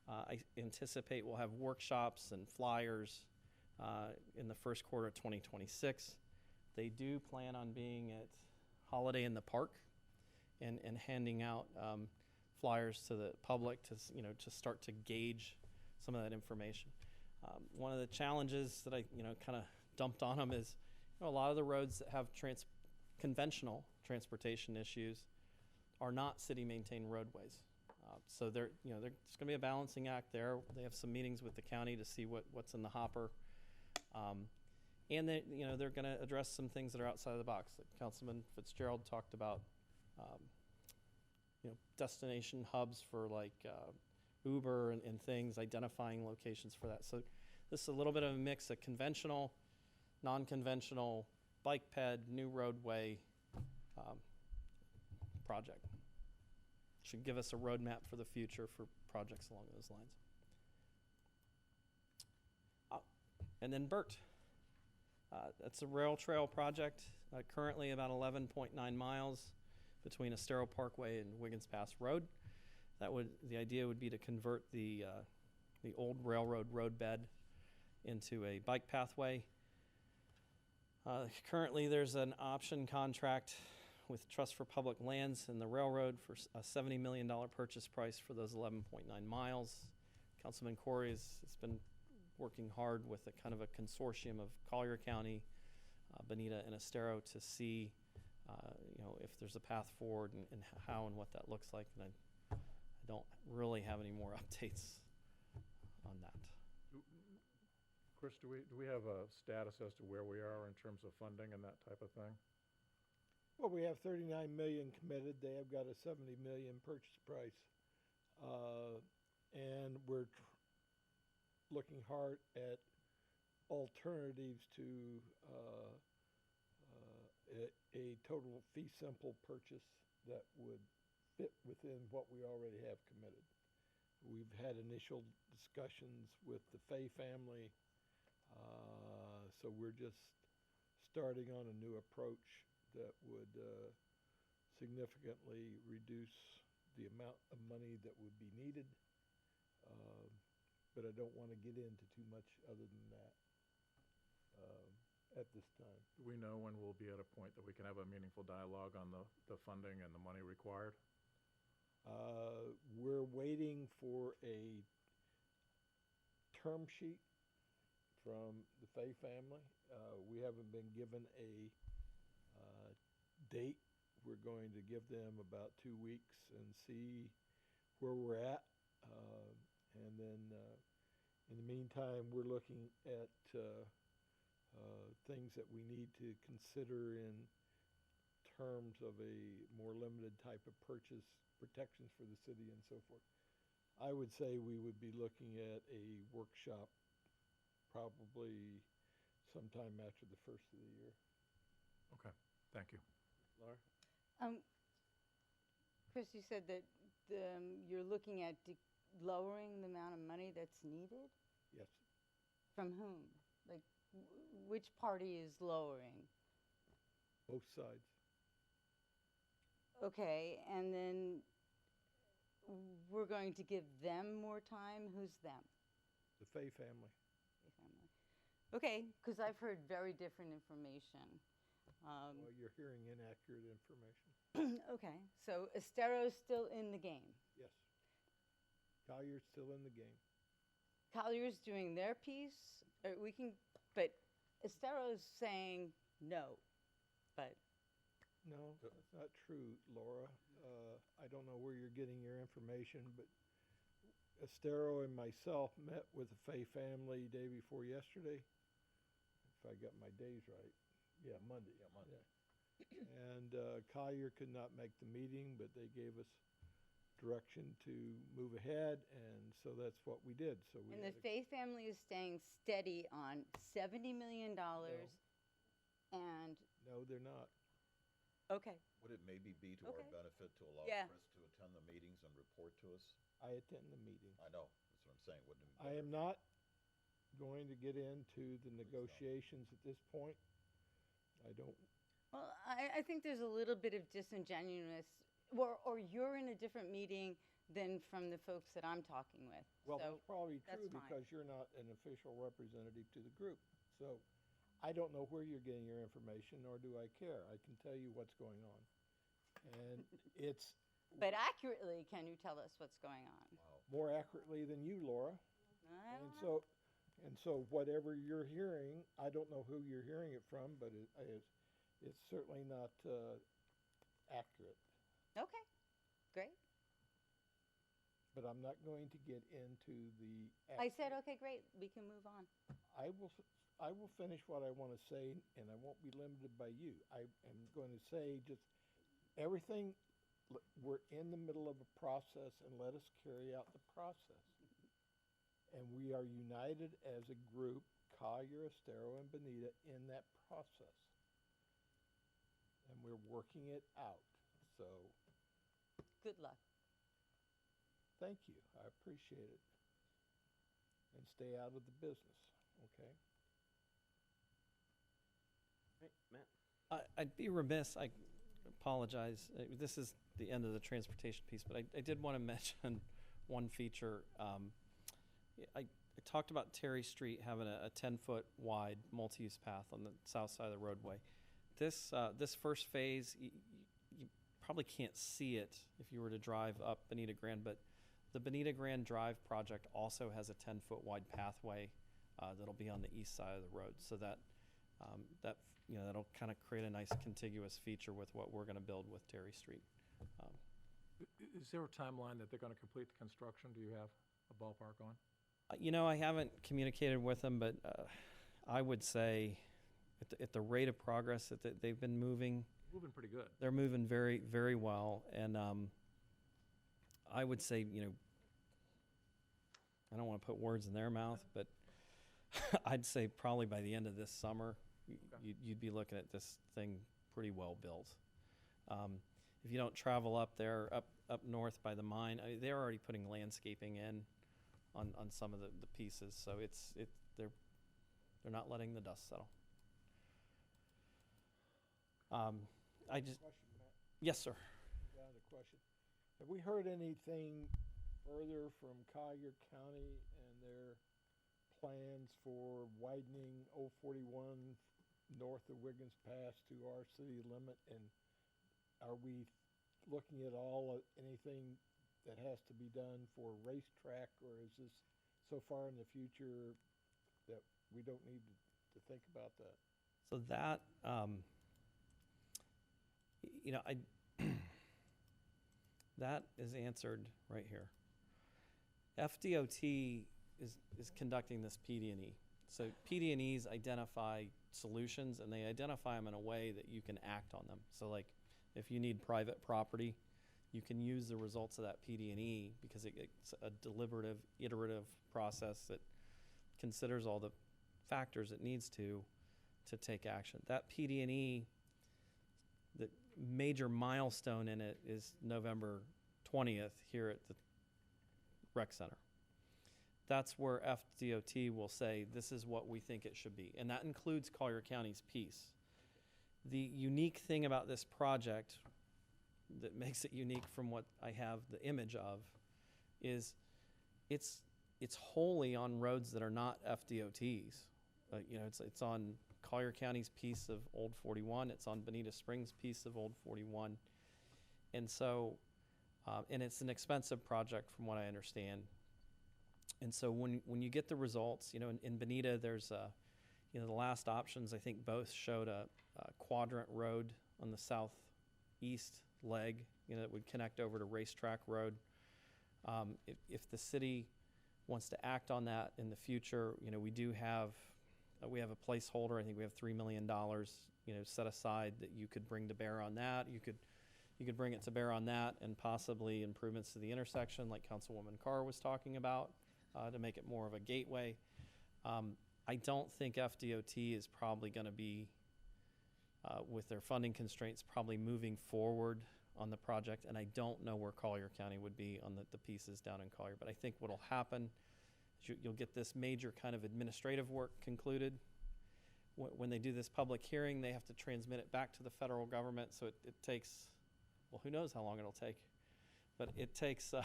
I anticipate we'll have workshops and flyers in the first quarter of 2026. They do plan on being at Holiday in the Park and handing out flyers to the public to start to gauge some of that information. One of the challenges that I kind of dumped on them is a lot of the roads that have conventional transportation issues are not city maintained roadways. So there's going to be a balancing act there. They have some meetings with the county to see what's in the hopper. And they're going to address some things that are outside of the box. Like Councilman Fitzgerald talked about destination hubs for like Uber and things, identifying locations for that. So this is a little bit of a mix of conventional, non-conventional, bike ped, new roadway project. Should give us a roadmap for the future for projects along those lines. And then BERT. That's a rail trail project, currently about 11.9 miles between Estero Parkway and Wiggins Pass Road. The idea would be to convert the old railroad roadbed into a bike pathway. Currently, there's an option contract with Trust for Public Lands and the railroad for a $70 million purchase price for those 11.9 miles. Councilman Corey has been working hard with a kind of a consortium of Collier County, Bonita, and Estero to see, if there's a path forward and how and what that looks like. And I don't really have any more updates on that. Chris, do we have a status as to where we are in terms of funding and that type of thing? Well, we have 39 million committed. They have got a 70 million purchase price. And we're looking hard at alternatives to a total fee simple purchase that would fit within what we already have committed. We've had initial discussions with the Fay family, so we're just starting on a new approach that would significantly reduce the amount of money that would be needed. But I don't want to get into too much other than that at this time. Do we know when we'll be at a point that we can have a meaningful dialogue on the funding and the money required? We're waiting for a term sheet from the Fay family. We haven't been given a date. We're going to give them about 2 weeks and see where we're at. And then in the meantime, we're looking at things that we need to consider in terms of a more limited type of purchase, protections for the city and so forth. I would say we would be looking at a workshop probably sometime after the first of the year. Okay, thank you. Laura? Chris, you said that you're looking at lowering the amount of money that's needed? Yes. From whom? Like, which party is lowering? Both sides. Okay, and then we're going to give them more time? Who's them? The Fay family. The family. Okay, because I've heard very different information. Well, you're hearing inaccurate information. Okay, so Estero's still in the game. Yes. Collier's still in the game. Collier's doing their piece, but Estero's saying no, but. No, that's not true, Laura. I don't know where you're getting your information, but Estero and myself met with the Fay family day before yesterday, if I got my days right. Yeah, Monday. Yeah, Monday. Yeah. And Collier could not make the meeting, but they gave us direction to move ahead, and so that's what we did. So we And the Fay family is staying steady on $70 million and. No, they're not. Okay. Would it maybe be to our Okay. benefit to allow Yeah. Chris to attend the meetings and report to us? I attend the meeting. I know, that's what I'm saying, wouldn't it be I better? am not going to get into the negotiations at this point. I don't. Well, I think there's a little bit of disingenuous, or you're in a different meeting than from the folks that I'm talking with. Well, So that's probably that's true fine. because you're not an official representative to the group. So I don't know where you're getting your information, nor do I care. I can tell you what's going on. And it's But accurately, can you tell us what's going on? more accurately than you, Laura. I And don't know. so whatever you're hearing, I don't know who you're hearing it from, but it's certainly not accurate. Okay, great. But I'm not going to get into the. I said, okay, great, we can move on. I will finish what I want to say, and I won't be limited by you. I am going to say just everything we're in the middle of a process, and let us carry out the process. And we are united as a group, Collier, Estero, and Bonita, in that process. And we're working it out. So, Good luck. thank you. I appreciate it. And stay out of the business, okay? Right, Matt? I'd be remiss, I apologize, this is the end of the transportation piece, but I did want to mention one feature. I talked about Terry Street having a 10-foot wide multi-use path on the south side of the roadway. This first phase, you probably can't see it if you were to drive up Bonita Grand, but the Bonita Grand Drive project also has a 10-foot wide pathway that'll be on the east side of the road, so that'll kind of create a nice contiguous feature with what we're going to build with Terry Street. Is there a timeline that they're going to complete the construction? Do you have a ballpark on? I haven't communicated with them, but I would say at the rate of progress that they've been moving, Moving pretty good. they're moving very, very well. And I would say, I don't want to put words in their mouth, but I'd say probably by the end of this summer, you'd be looking at this thing pretty well built. If you don't travel up there, up north by the mine, they're already putting landscaping in on some of the pieces, so they're not letting the dust settle. Question, Matt. Yes, sir. Got a question. Have we heard anything further from Collier County and their plans for widening 041 north of Wiggins Pass to our city limit? And are we looking at anything that has to be done for a racetrack, or is this so far in the future that we don't need to think about that? So that, that is answered right here. FDOT is conducting this PD&E. So PD&Es identify solutions, and they identify them in a way that you can act on them. So like if you need private property, you can use the results of that PD&E because it's a deliberative, iterative process that considers all the factors it needs to take action. That PD&E, the major milestone in it is November 20th here at the rec center. That's where FDOT will say, this is what we think it should be. And that includes Collier County's piece. The unique thing about this project that makes it unique from what I have the image of is it's wholly on roads that are not FDOT's. It's on Collier County's piece of Old 41. It's on Bonita Springs' piece of Old 41. And so, and it's an expensive project from what I understand. And so when you get the results, in Bonita, there's the last options, I think both showed a quadrant road on the southeast leg, that would connect over to Racetrack Road. If the city wants to act on that in the future, we have a placeholder. I think we have $3 million, set aside that you could bring to bear on that. You could bring it to bear on that and possibly improvements to the intersection, like Councilwoman Carr was talking about, to make it more of a gateway. I don't think FDOT is probably going to be, with their funding constraints, probably moving forward on the project, and I don't know where Collier County would be on the pieces down in Collier. But I think what will happen is you'll get this major kind of administrative work concluded. When they do this public hearing, they have to transmit it back to the federal government, so it takes, well, who knows how long it'll take. But it takes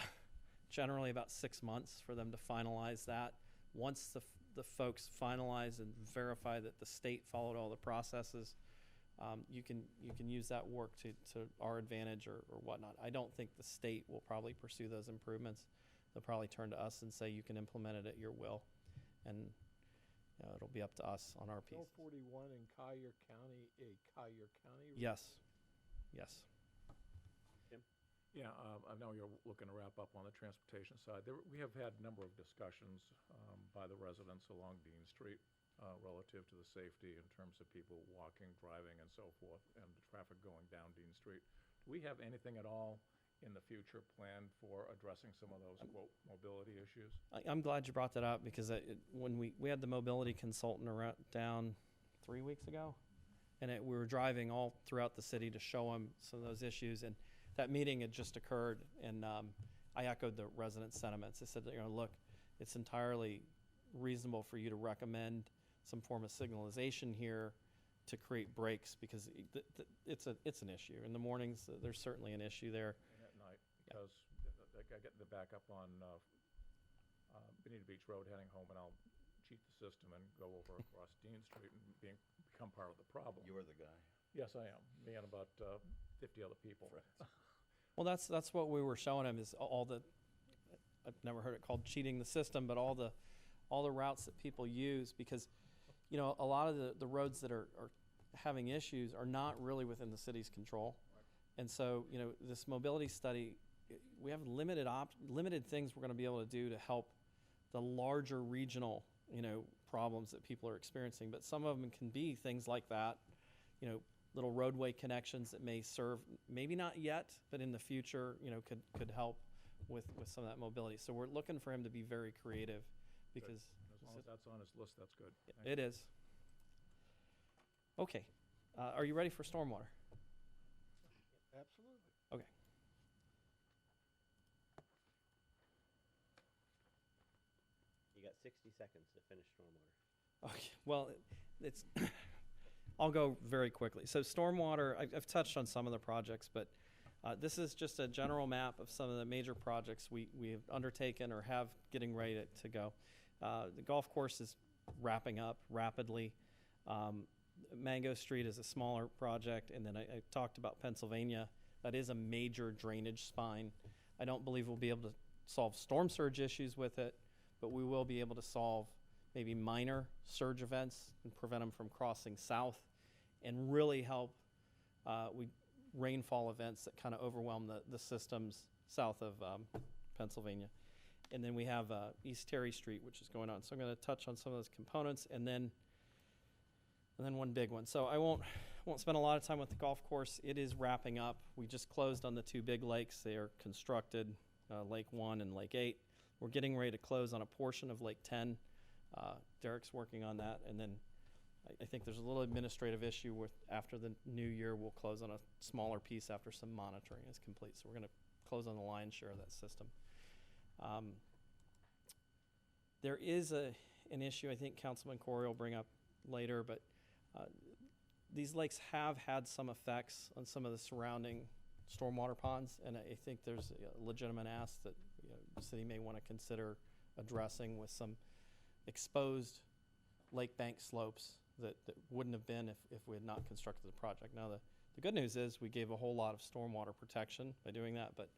generally about 6 months for them to finalize that. Once the folks finalize and verify that the state followed all the processes, you can use that work to our advantage or whatnot. I don't think the state will probably pursue those improvements. They'll probably turn to us and say you can implement it at your will, and it'll be up to us on our piece. 41 in Collier County, a Collier County road? Yes. Yeah, I know you're looking to wrap up on the transportation side. We have had a number of discussions by the residents along Dean Street relative to the safety in terms of people walking, driving, and so forth, and the traffic going down Dean Street. Do we have anything at all in the future planned for addressing some of those, quote, mobility issues? I'm glad you brought that up because when we had the mobility consultant down 3 weeks ago, and we were driving all throughout the city to show them some of those issues, and that meeting had just occurred, and I echoed the resident sentiments. I said, look, it's entirely reasonable for you to recommend some form of signalization here to create breaks because it's an issue. In the mornings, there's certainly an issue there. And at night, because I get the back up on Bonita Beach Road heading home, and I'll cheat the system and go over across Dean Street and become part of the problem. You are the guy. Yes, I am. Me and about 50 other people. Well, that's what we were showing him is all the, I've never heard it called cheating the system, but all the routes that people use because, a lot of the roads that are having issues are not really within the city's control. And so, this mobility study, we have limited things we're going to be able to do to help the larger regional, problems that people are experiencing. But some of them can be things like that, little roadway connections that may serve, maybe not yet, but in the future, could help with some of that mobility. So we're looking for him to be very creative because As long as that's on his list, that's good. it is. Okay. Are you ready for stormwater? Absolutely. Okay. You got 60 seconds to finish stormwater. Okay. Well, it's. I'll go very quickly. So stormwater, I've touched on some of the projects, but this is just a general map of some of the major projects we have undertaken or have getting ready to go. The golf course is wrapping up rapidly. Mango Street is a smaller project, and then I talked about Pennsylvania. That is a major drainage spine. I don't believe we'll be able to solve storm surge issues with it, but we will be able to solve maybe minor surge events and prevent them from crossing south and really help rainfall events that kind of overwhelm the systems south of Pennsylvania. And then we have East Terry Street, which is going on. So I'm going to touch on some of those components and then one big one. So I won't spend a lot of time with the golf course. It is wrapping up. We just closed on the two big lakes. They are constructed, Lake 1 and Lake 8. We're getting ready to close on a portion of Lake 10. Derek's working on that, and then I think there's a little administrative issue with after the new year we'll close on a smaller piece after some monitoring is complete. So we're going to close on the lion's share of that system. There is an issue I think Councilman Corey will bring up later, but these lakes have had some effects on some of the surrounding stormwater ponds, and I think there's a legitimate ask that the city may want to consider addressing with some exposed lake bank slopes that wouldn't have been if we had not constructed the project. Now, the good news is we gave a whole lot of stormwater protection by doing that, but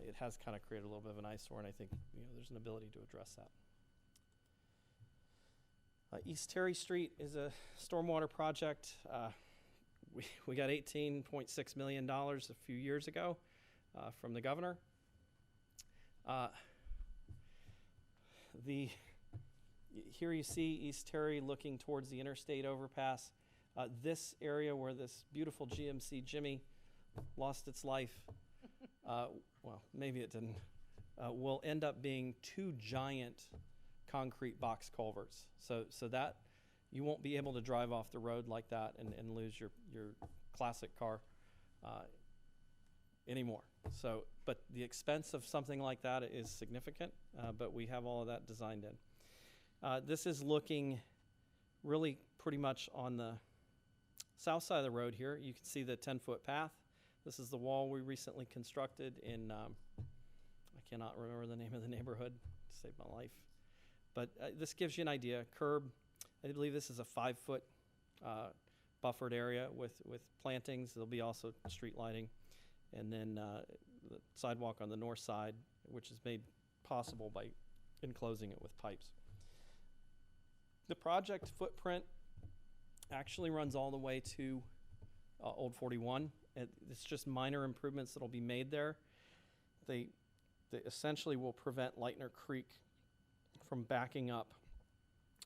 it has kind of created a little bit of an eyesore, and I think there's an ability to address that. East Terry Street is a stormwater project. We got $18.6 million a few years ago from the governor. Here you see East Terry looking towards the interstate overpass. This area where this beautiful GMC Jimmy lost its life, well, maybe it didn't, will end up being two giant concrete box culverts. So that you won't be able to drive off the road like that and lose your classic car anymore. So, but the expense of something like that is significant, but we have all of that designed in. This is looking really pretty much on the south side of the road here. You can see the 10-foot path. This is the wall we recently constructed in, I cannot remember the name of the neighborhood to save my life. But this gives you an idea. Curb, I believe this is a 5-foot buffered area with plantings. There'll be also street lighting. And then the sidewalk on the north side, which is made possible by enclosing it with pipes. The project footprint actually runs all the way to Old 41. It's just minor improvements that'll be made there. They essentially will prevent Lightner Creek from backing up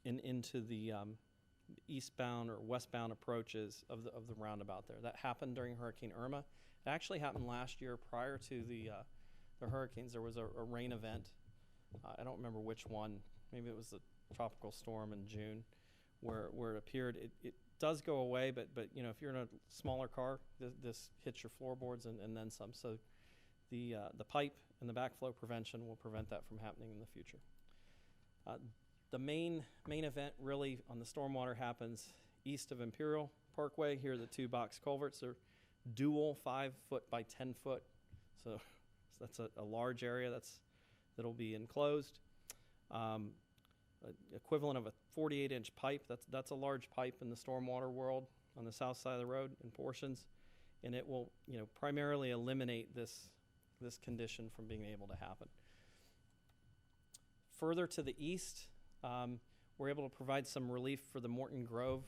into the eastbound or westbound approaches of the roundabout there. That happened during Hurricane Irma, It actually happened last year prior to the hurricanes. There was a rain event. I don't remember which one. Maybe it was the tropical storm in June, where it appeared. It does go away, but if you're in a smaller car, this hits your floorboards and then some. So the pipe and the backflow prevention will prevent that from happening in the future. The main event really on the stormwater happens east of Imperial Parkway. Here are the 2 box culverts. They're dual 5 foot by 10 foot. So that's a large area that'll be enclosed. Equivalent of a 48-inch pipe. That's a large pipe in the stormwater world on the south side of the road in portions, and it will primarily eliminate this condition from being able to happen. Further to the east, we're able to provide some relief for the Morton Grove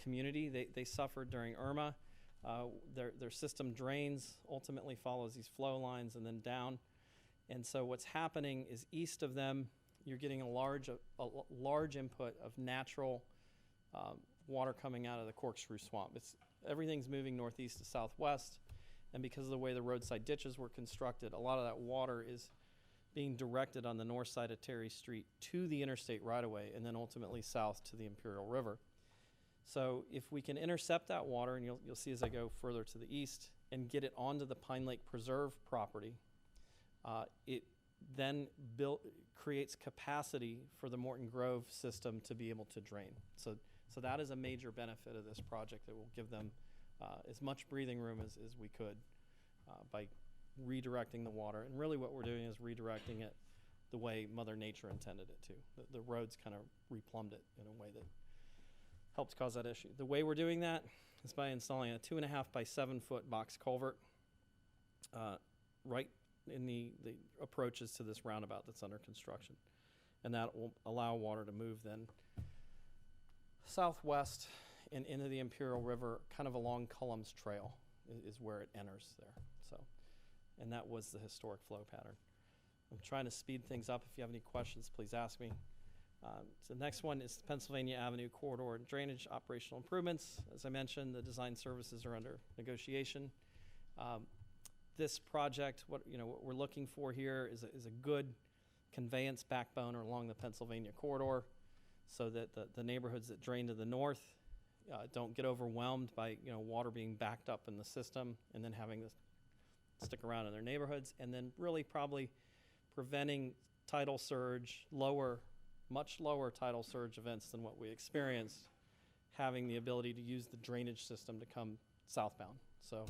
community. They suffered during Irma. Their system drains, ultimately follows these flow lines and then down. And so what's happening is east of them, you're getting a large input of natural water coming out of the Corkscrew Swamp. Everything's moving northeast to southwest, and because of the way the roadside ditches were constructed, a lot of that water is being directed on the north side of Terry Street to the interstate right-of-way and then ultimately south to the Imperial River. So if we can intercept that water, and you'll see as I go further to the east, and get it onto the Pine Lake Preserve property, it then creates capacity for the Morton Grove system to be able to drain. So that is a major benefit of this project that will give them as much breathing room as we could by redirecting the water. And really what we're doing is redirecting it the way Mother Nature intended it to. The roads kind of replumbed it in a way that helps cause that issue. The way we're doing that is by installing a 2.5 by 7 foot box culvert right in the approaches to this roundabout that's under construction. And that will allow water to move then southwest and into the Imperial River, kind of along Cullum's Trail is where it enters there. So, and that was the historic flow pattern. I'm trying to speed things up. If you have any questions, please ask me. So the next one is the Pennsylvania Avenue Corridor and Drainage Operational Improvements. As I mentioned, the design services are under negotiation. This project, what we're looking for here is a good conveyance backbone along the Pennsylvania corridor, so that the neighborhoods that drain to the north don't get overwhelmed by water being backed up in the system and then having to stick around in their neighborhoods, and then really probably preventing tidal surge, much lower tidal surge events than what we experienced, having the ability to use the drainage system to come southbound. So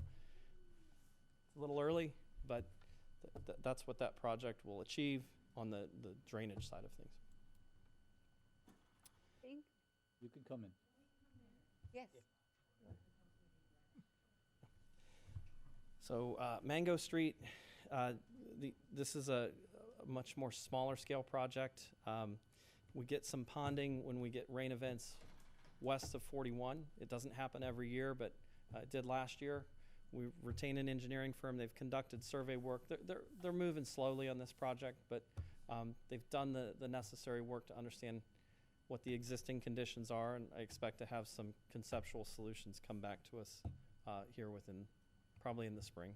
a little early, but that's what that project will achieve on the drainage side of things. You can come in. Yes. So Mango Street, this is a much more smaller scale project. We get some ponding when we get rain events west of 41. It doesn't happen every year, but it did last year. We retain an engineering firm. They've conducted survey work. They're moving slowly on this project, but they've done the necessary work to understand what the existing conditions are, and I expect to have some conceptual solutions come back to us here probably in the spring.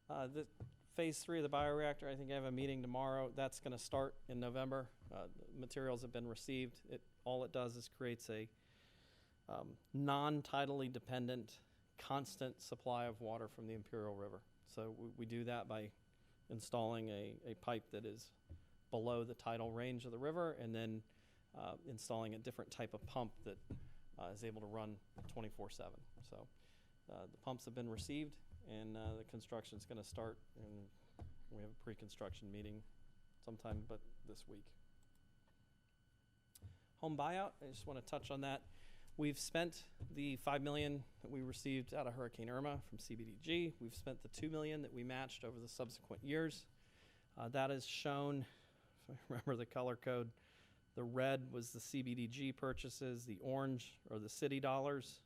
The phase 3 of the bioreactor, I think I have a meeting tomorrow. That's going to start in November. The materials have been received. All it does is creates a non-tidally dependent, constant supply of water from the Imperial River. So we do that by installing a pipe that is below the tidal range of the river, and then installing a different type of pump that is able to run 24/7. So the pumps have been received, and the construction is going to start, and we have a pre-construction meeting sometime but this week. Home buyout, I just want to touch on that. We've spent the $5 million that we received out of Hurricane Irma from CBDG. We've spent the $2 million that we matched over the subsequent years. That is shown, if I remember the color code, the red was the CBDG purchases, the orange are the city dollars,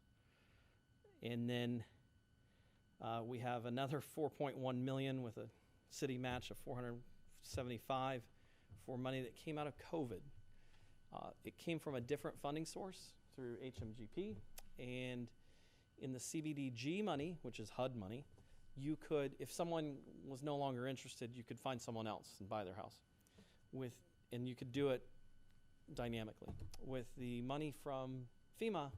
and then we have another $4.1 million with a city match of $475 for money that came out of COVID. It came from a different funding source, through HMGP, and in the CBDG money, which is HUD money, you could, if someone was no longer interested, you could find someone else and buy their house. And you could do it dynamically. With the money from FEMA,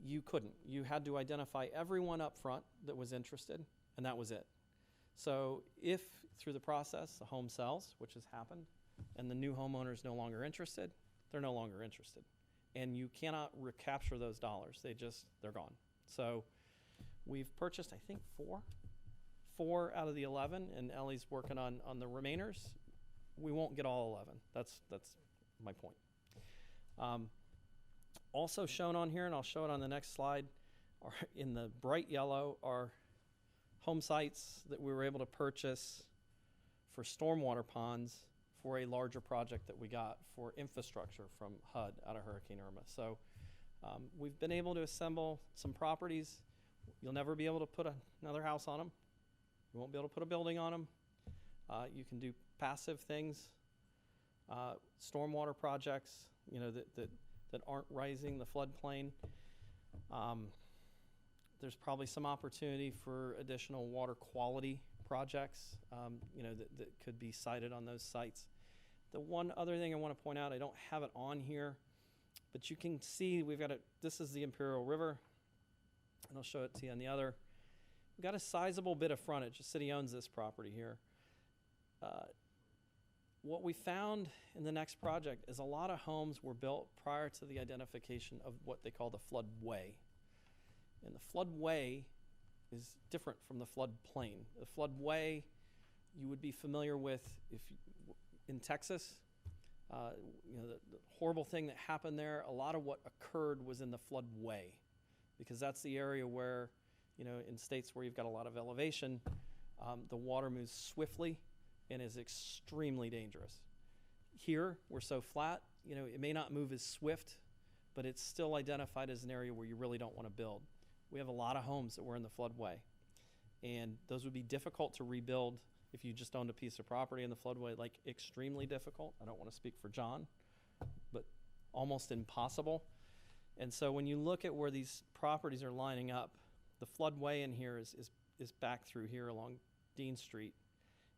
you couldn't. You had to identify everyone up front that was interested, and that was it. So if through the process the home sells, which has happened, and the new homeowner is no longer interested, they're no longer interested. And you cannot recapture those dollars. They're gone. So we've purchased, I think, four out of the 11, and Ellie's working on the remainers. We won't get all 11. That's my point. Also shown on here, and I'll show it on the next slide, are in the bright yellow are home sites that we were able to purchase for stormwater ponds for a larger project that we got for infrastructure from HUD out of Hurricane Irma. So we've been able to assemble some properties. You'll never be able to put another house on them. You won't be able to put a building on them. You can do passive things, stormwater projects, that aren't rising the floodplain. There's probably some opportunity for additional water quality projects, that could be sited on those sites. The one other thing I want to point out, I don't have it on here, but you can see this is the Imperial River, and I'll show it to you on the other. We've got a sizable bit of frontage. The city owns this property here. What we found in the next project is a lot of homes were built prior to the identification of what they call the floodway. And the floodway is different from the floodplain. The floodway you would be familiar with in Texas. The horrible thing that happened there, a lot of what occurred was in the floodway, because that's the area where, in states where you've got a lot of elevation, the water moves swiftly and is extremely dangerous. Here, we're so flat, it may not move as swift, but it's still identified as an area where you really don't want to build. We have a lot of homes that were in the floodway, and those would be difficult to rebuild if you just owned a piece of property in the floodway, like extremely difficult. I don't want to speak for John, but almost impossible. And so when you look at where these properties are lining up, the floodway in here is back through here along Dean Street.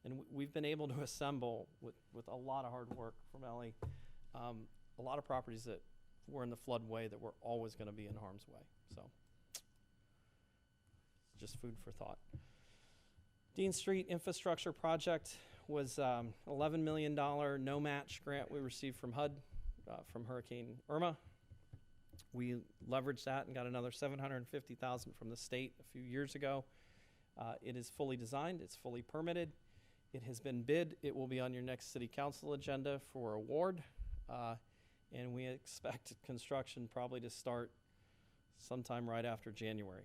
And we've been able to assemble, with a lot of hard work from Ellie, a lot of properties that were in the floodway that were always going to be in harm's way. So just food for thought. Dean Street infrastructure project was $11 million no match grant we received from HUD from Hurricane Irma. We leveraged that and got another $750,000 from the state a few years ago. It is fully designed. It's fully permitted. It has been bid. It will be on your next city council agenda for award. And we expect construction probably to start sometime right after January.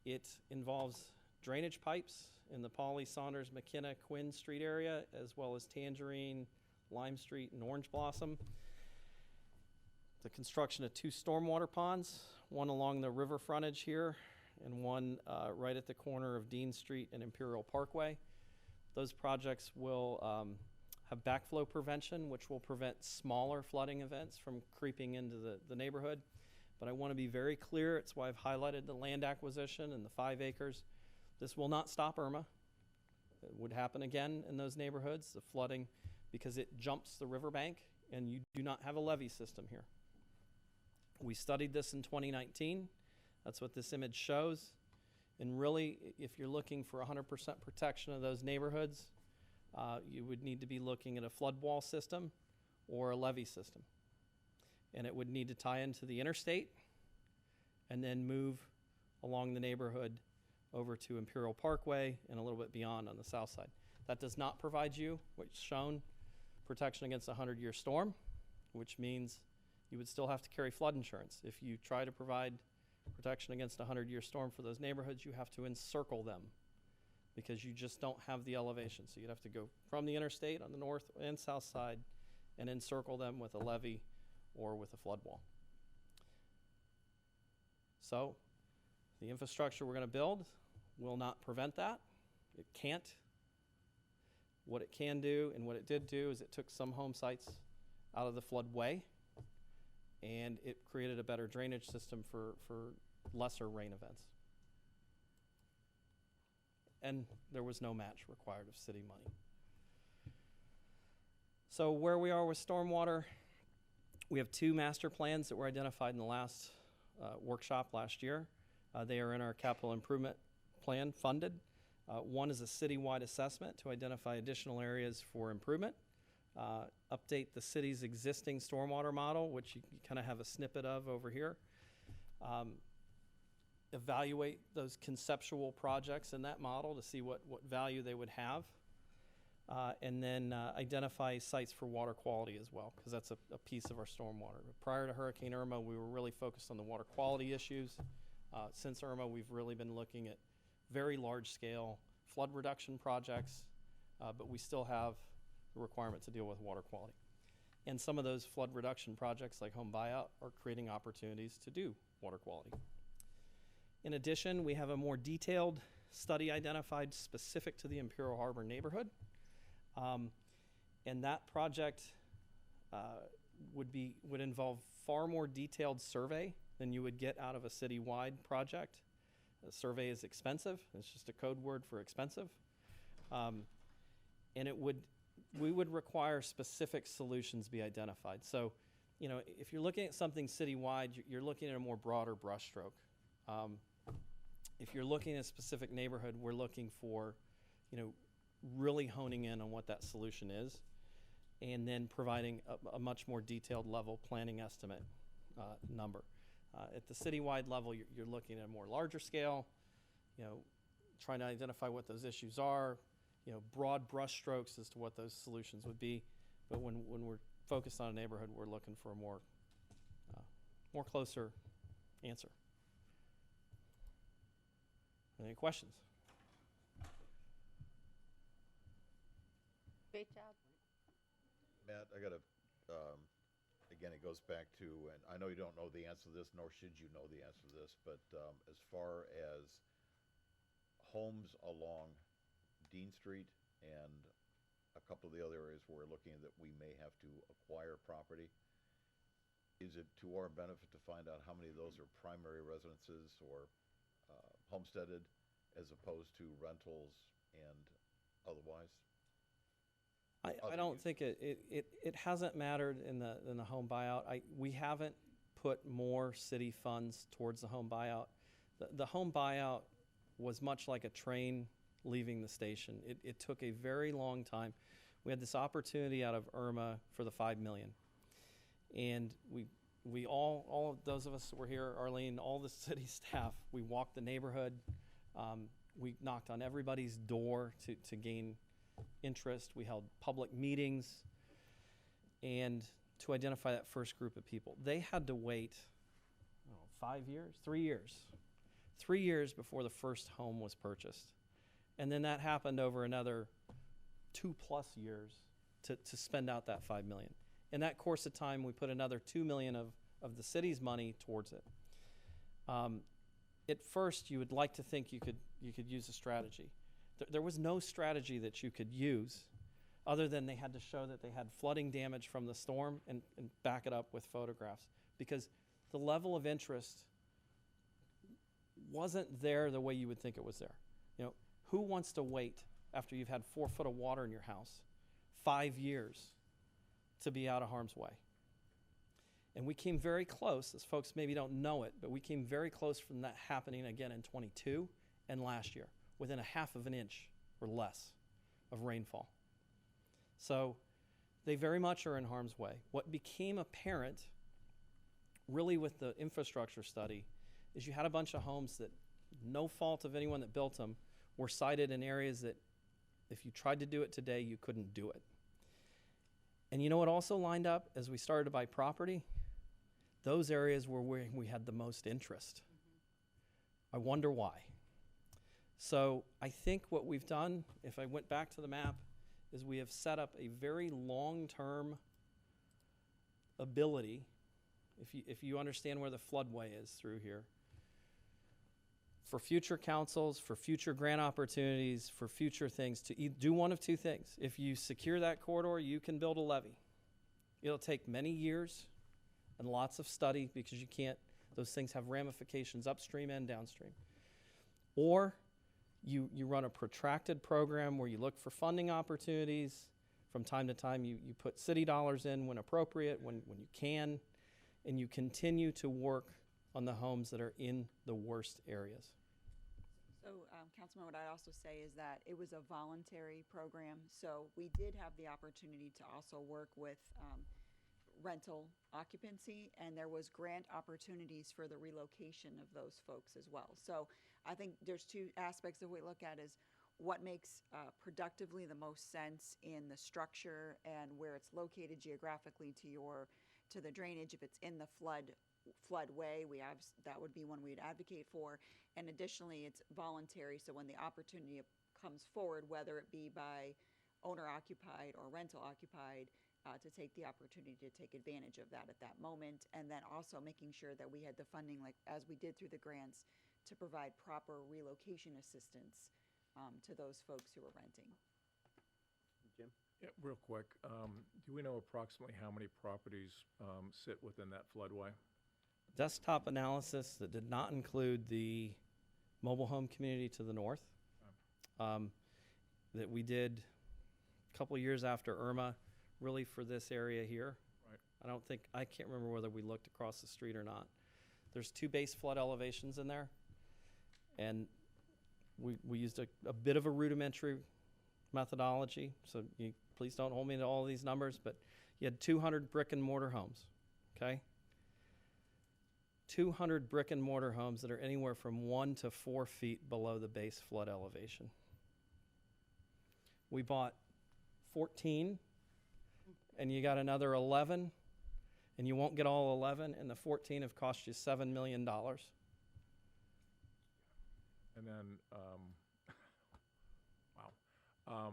It involves drainage pipes in the Pauley, Saunders, McKenna, Quinn Street area, as well as Tangerine, Lime Street, and Orange Blossom. The construction of 2 stormwater ponds, one along the river frontage here, and one right at the corner of Dean Street and Imperial Parkway. Those projects will have backflow prevention, which will prevent smaller flooding events from creeping into the neighborhood. But I want to be very clear. It's why I've highlighted the land acquisition and the 5 acres. This will not stop Irma. It would happen again in those neighborhoods, the flooding, because it jumps the riverbank, and you do not have a levee system here. We studied this in 2019. That's what this image shows. And really, if you're looking for 100% protection of those neighborhoods, you would need to be looking at a flood wall system or a levee system. And it would need to tie into the interstate and then move along the neighborhood over to Imperial Parkway and a little bit beyond on the south side. That does not provide you, what's shown, protection against a 100-year storm, which means you would still have to carry flood insurance. If you try to provide protection against a 100-year storm for those neighborhoods, you have to encircle them because you just don't have the elevation. So you'd have to go from the interstate on the north and south side and encircle them with a levee or with a flood wall. So the infrastructure we're going to build will not prevent that. It can't. What it can do and what it did do is it took some home sites out of the floodway and it created a better drainage system for lesser rain events. And there was no match required of city money. So where we are with stormwater, we have 2 master plans that were identified in the last workshop last year. They are in our capital improvement plan funded. One is a citywide assessment to identify additional areas for improvement, update the city's existing stormwater model, which you kind of have a snippet of over here, evaluate those conceptual projects in that model to see what value they would have, and then identify sites for water quality as well, because that's a piece of our stormwater. Prior to Hurricane Irma, we were really focused on the water quality issues. Since Irma, we've really been looking at very large-scale flood reduction projects, but we still have the requirement to deal with water quality. And some of those flood reduction projects, like home buyout, are creating opportunities to do water quality. In addition, we have a more detailed study identified specific to the Imperial Harbor neighborhood. And that project would involve far more detailed survey than you would get out of a citywide project. The survey is expensive. It's just a code word for expensive. And we would require specific solutions be identified. So, you know, if you're looking at something citywide, you're looking at a more broader brushstroke. If you're looking at a specific neighborhood, we're looking for, you know, really honing in on what that solution is, and then providing a much more detailed level planning estimate number. At the citywide level, you're looking at a more larger scale, you know, trying to identify what those issues are, you know, broad brush strokes as to what those solutions would be. But when we're focused on a neighborhood, we're looking for a more closer answer. Any questions? Great job. Matt, I gotta, again, it goes back to, and I know you don't know the answer to this, nor should you know the answer to this, but as far as homes along Dean Street and a couple of the other areas where we're looking that we may have to acquire property, is it to our benefit to find out how many of those are primary residences or homesteaded as opposed to rentals and otherwise? I don't think it hasn't mattered in the home buyout. We haven't put more city funds towards the home buyout. The home buyout was much like a train leaving the station. It took a very long time. We had this opportunity out of Irma for the $5 million, and we all of those of us that were here, Arlene, all the city staff, we walked the neighborhood. We knocked on everybody's door to gain interest. We held public meetings and to identify that first group of people. They had to wait 3 years before the first home was purchased. And then that happened over another 2+ years to spend out that $5 million. In that course of time, we put another $2 million of the city's money towards it. At first, you would like to think you could use a strategy. There was no strategy that you could use other than they had to show that they had flooding damage from the storm and back it up with photographs, because the level of interest wasn't there the way you would think it was there. You know, who wants to wait after you've had 4 foot of water in your house 5 years to be out of harm's way? And we came very close, as folks maybe don't know it, but we came very close from that happening again in 22 and last year, within a 1/2 of an inch or less of rainfall. So they very much are in harm's way. What became apparent really with the infrastructure study is you had a bunch of homes that, no fault of anyone that built them, were sited in areas that if you tried to do it today, you couldn't do it. And you know what also lined up as we started to buy property? Those areas were where we had the most interest. I wonder why. So I think what we've done, if I went back to the map, is we have set up a very long-term ability, if you understand where the floodway is through here, for future councils, for future grant opportunities, for future things, to do one of two things. If you secure that corridor, you can build a levee. It'll take many years, and lots of study, because you can't, those things have ramifications upstream and downstream. Or you run a protracted program where you look for funding opportunities. From time to time, you put city dollars in when appropriate, when you can, and you continue to work on the homes that are in the worst areas. So, Councilman, what I'd also say is that it was a voluntary program, so we did have the opportunity to also work with rental occupancy, and there was grant opportunities for the relocation of those folks as well. So I think there's two aspects that we look at is what makes productively the most sense in the structure and where it's located geographically to the drainage. If it's in the floodway, that would be one we'd advocate for. And additionally, it's voluntary, so when the opportunity comes forward, whether it be by owner-occupied or rental-occupied, to take the opportunity to take advantage of that at that moment, and then also making sure that we had the funding, like as we did through the grants, to provide proper relocation assistance to those folks who are renting. Jim? Yeah, real quick, do we know approximately how many properties sit within that floodway? Desktop analysis that did not include the mobile home community to the north, that we did a couple years after Irma, really for this area here. Right. I can't remember whether we looked across the street or not. There's 2 base flood elevations in there, and we used a bit of a rudimentary methodology, so please don't hold me to all these numbers, but you had 200 brick and mortar homes, okay? 200 brick and mortar homes that are anywhere from 1 to 4 feet below the base flood elevation. We bought 14, and you got another 11, and you won't get all 11, and the 14 have cost you $7 million. And then, wow.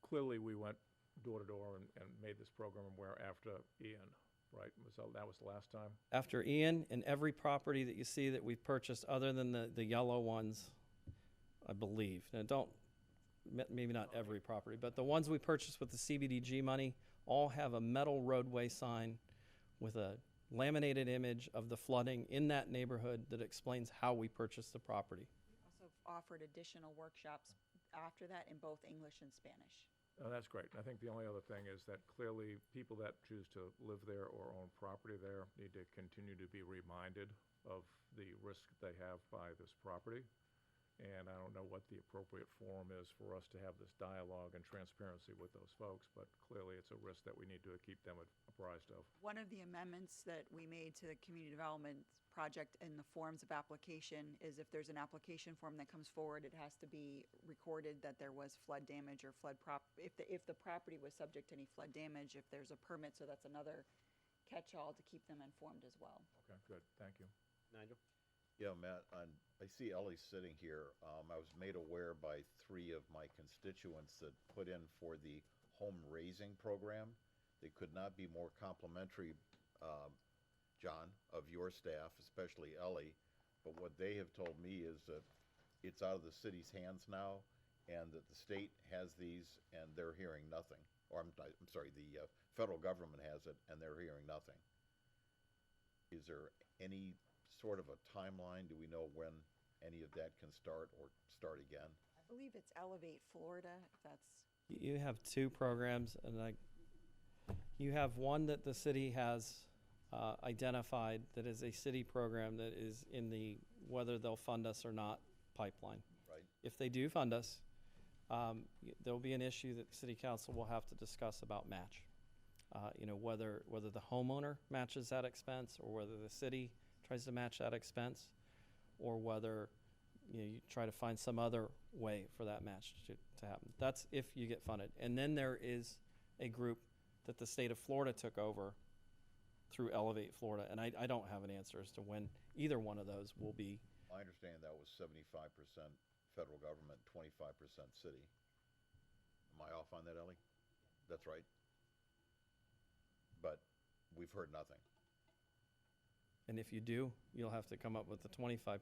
Clearly, we went door to door and made this program aware after Ian, right? That was the last time? After Ian, and every property that you see that we've purchased, other than the yellow ones, I believe. Now, maybe not every property, but the ones we purchased with the CBDG money all have a metal roadway sign with a laminated image of the flooding in that neighborhood that explains how we purchased the property. Also offered additional workshops after that in both English and Spanish. That's great. I think the only other thing is that clearly people that choose to live there or own property there need to continue to be reminded of the risk they have by this property. And I don't know what the appropriate forum is for us to have this dialogue and transparency with those folks, but clearly it's a risk that we need to keep them apprised of. One of the amendments that we made to the community development project in the forms of application is if there's an application form that comes forward, it has to be recorded that there was flood damage or if the property was subject to any flood damage, if there's a permit, so that's another catch-all to keep them informed as well. Okay, good. Thank you. Nigel? Yeah, Matt, I see Ellie sitting here. I was made aware by 3 of my constituents that put in for the home raising program. They could not be more complimentary, John, of your staff, especially Ellie. But what they have told me is that it's out of the city's hands now, and that the state has these, and they're hearing nothing. Or I'm sorry, the federal government has it, and they're hearing nothing. Is there any sort of a timeline? Do we know when any of that can start or start again? I believe it's Elevate Florida, if that's. You have 2 programs, and you have one that the city has identified that is a city program that is in the whether they'll fund us or not pipeline. Right. If they do fund us, there'll be an issue that the city council will have to discuss about match. Whether the homeowner matches that expense, or whether the city tries to match that expense, or whether you try to find some other way for that match to happen. That's if you get funded. And then there is a group that the state of Florida took over through Elevate Florida, and I don't have an answer as to when either one of those will be. I understand that was 75% federal government, 25% city. Am I off on that, Ellie? That's right. But we've heard nothing. And if you do, you'll have to come up with the 25%,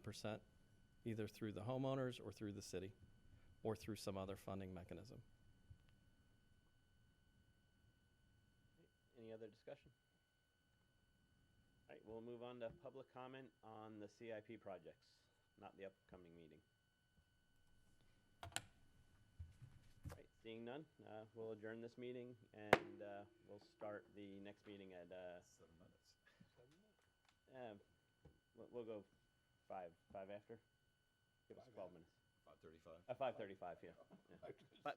either through the homeowners or through the city, or through some other funding mechanism. Any other discussion? we'll move on to public comment on the CIP projects, not the upcoming meeting. Right, seeing none, we'll adjourn this meeting, and we'll start the next meeting at 7 minutes. we'll go five after. Give us 12 minutes. 5:35. 5:35, yeah. Yeah.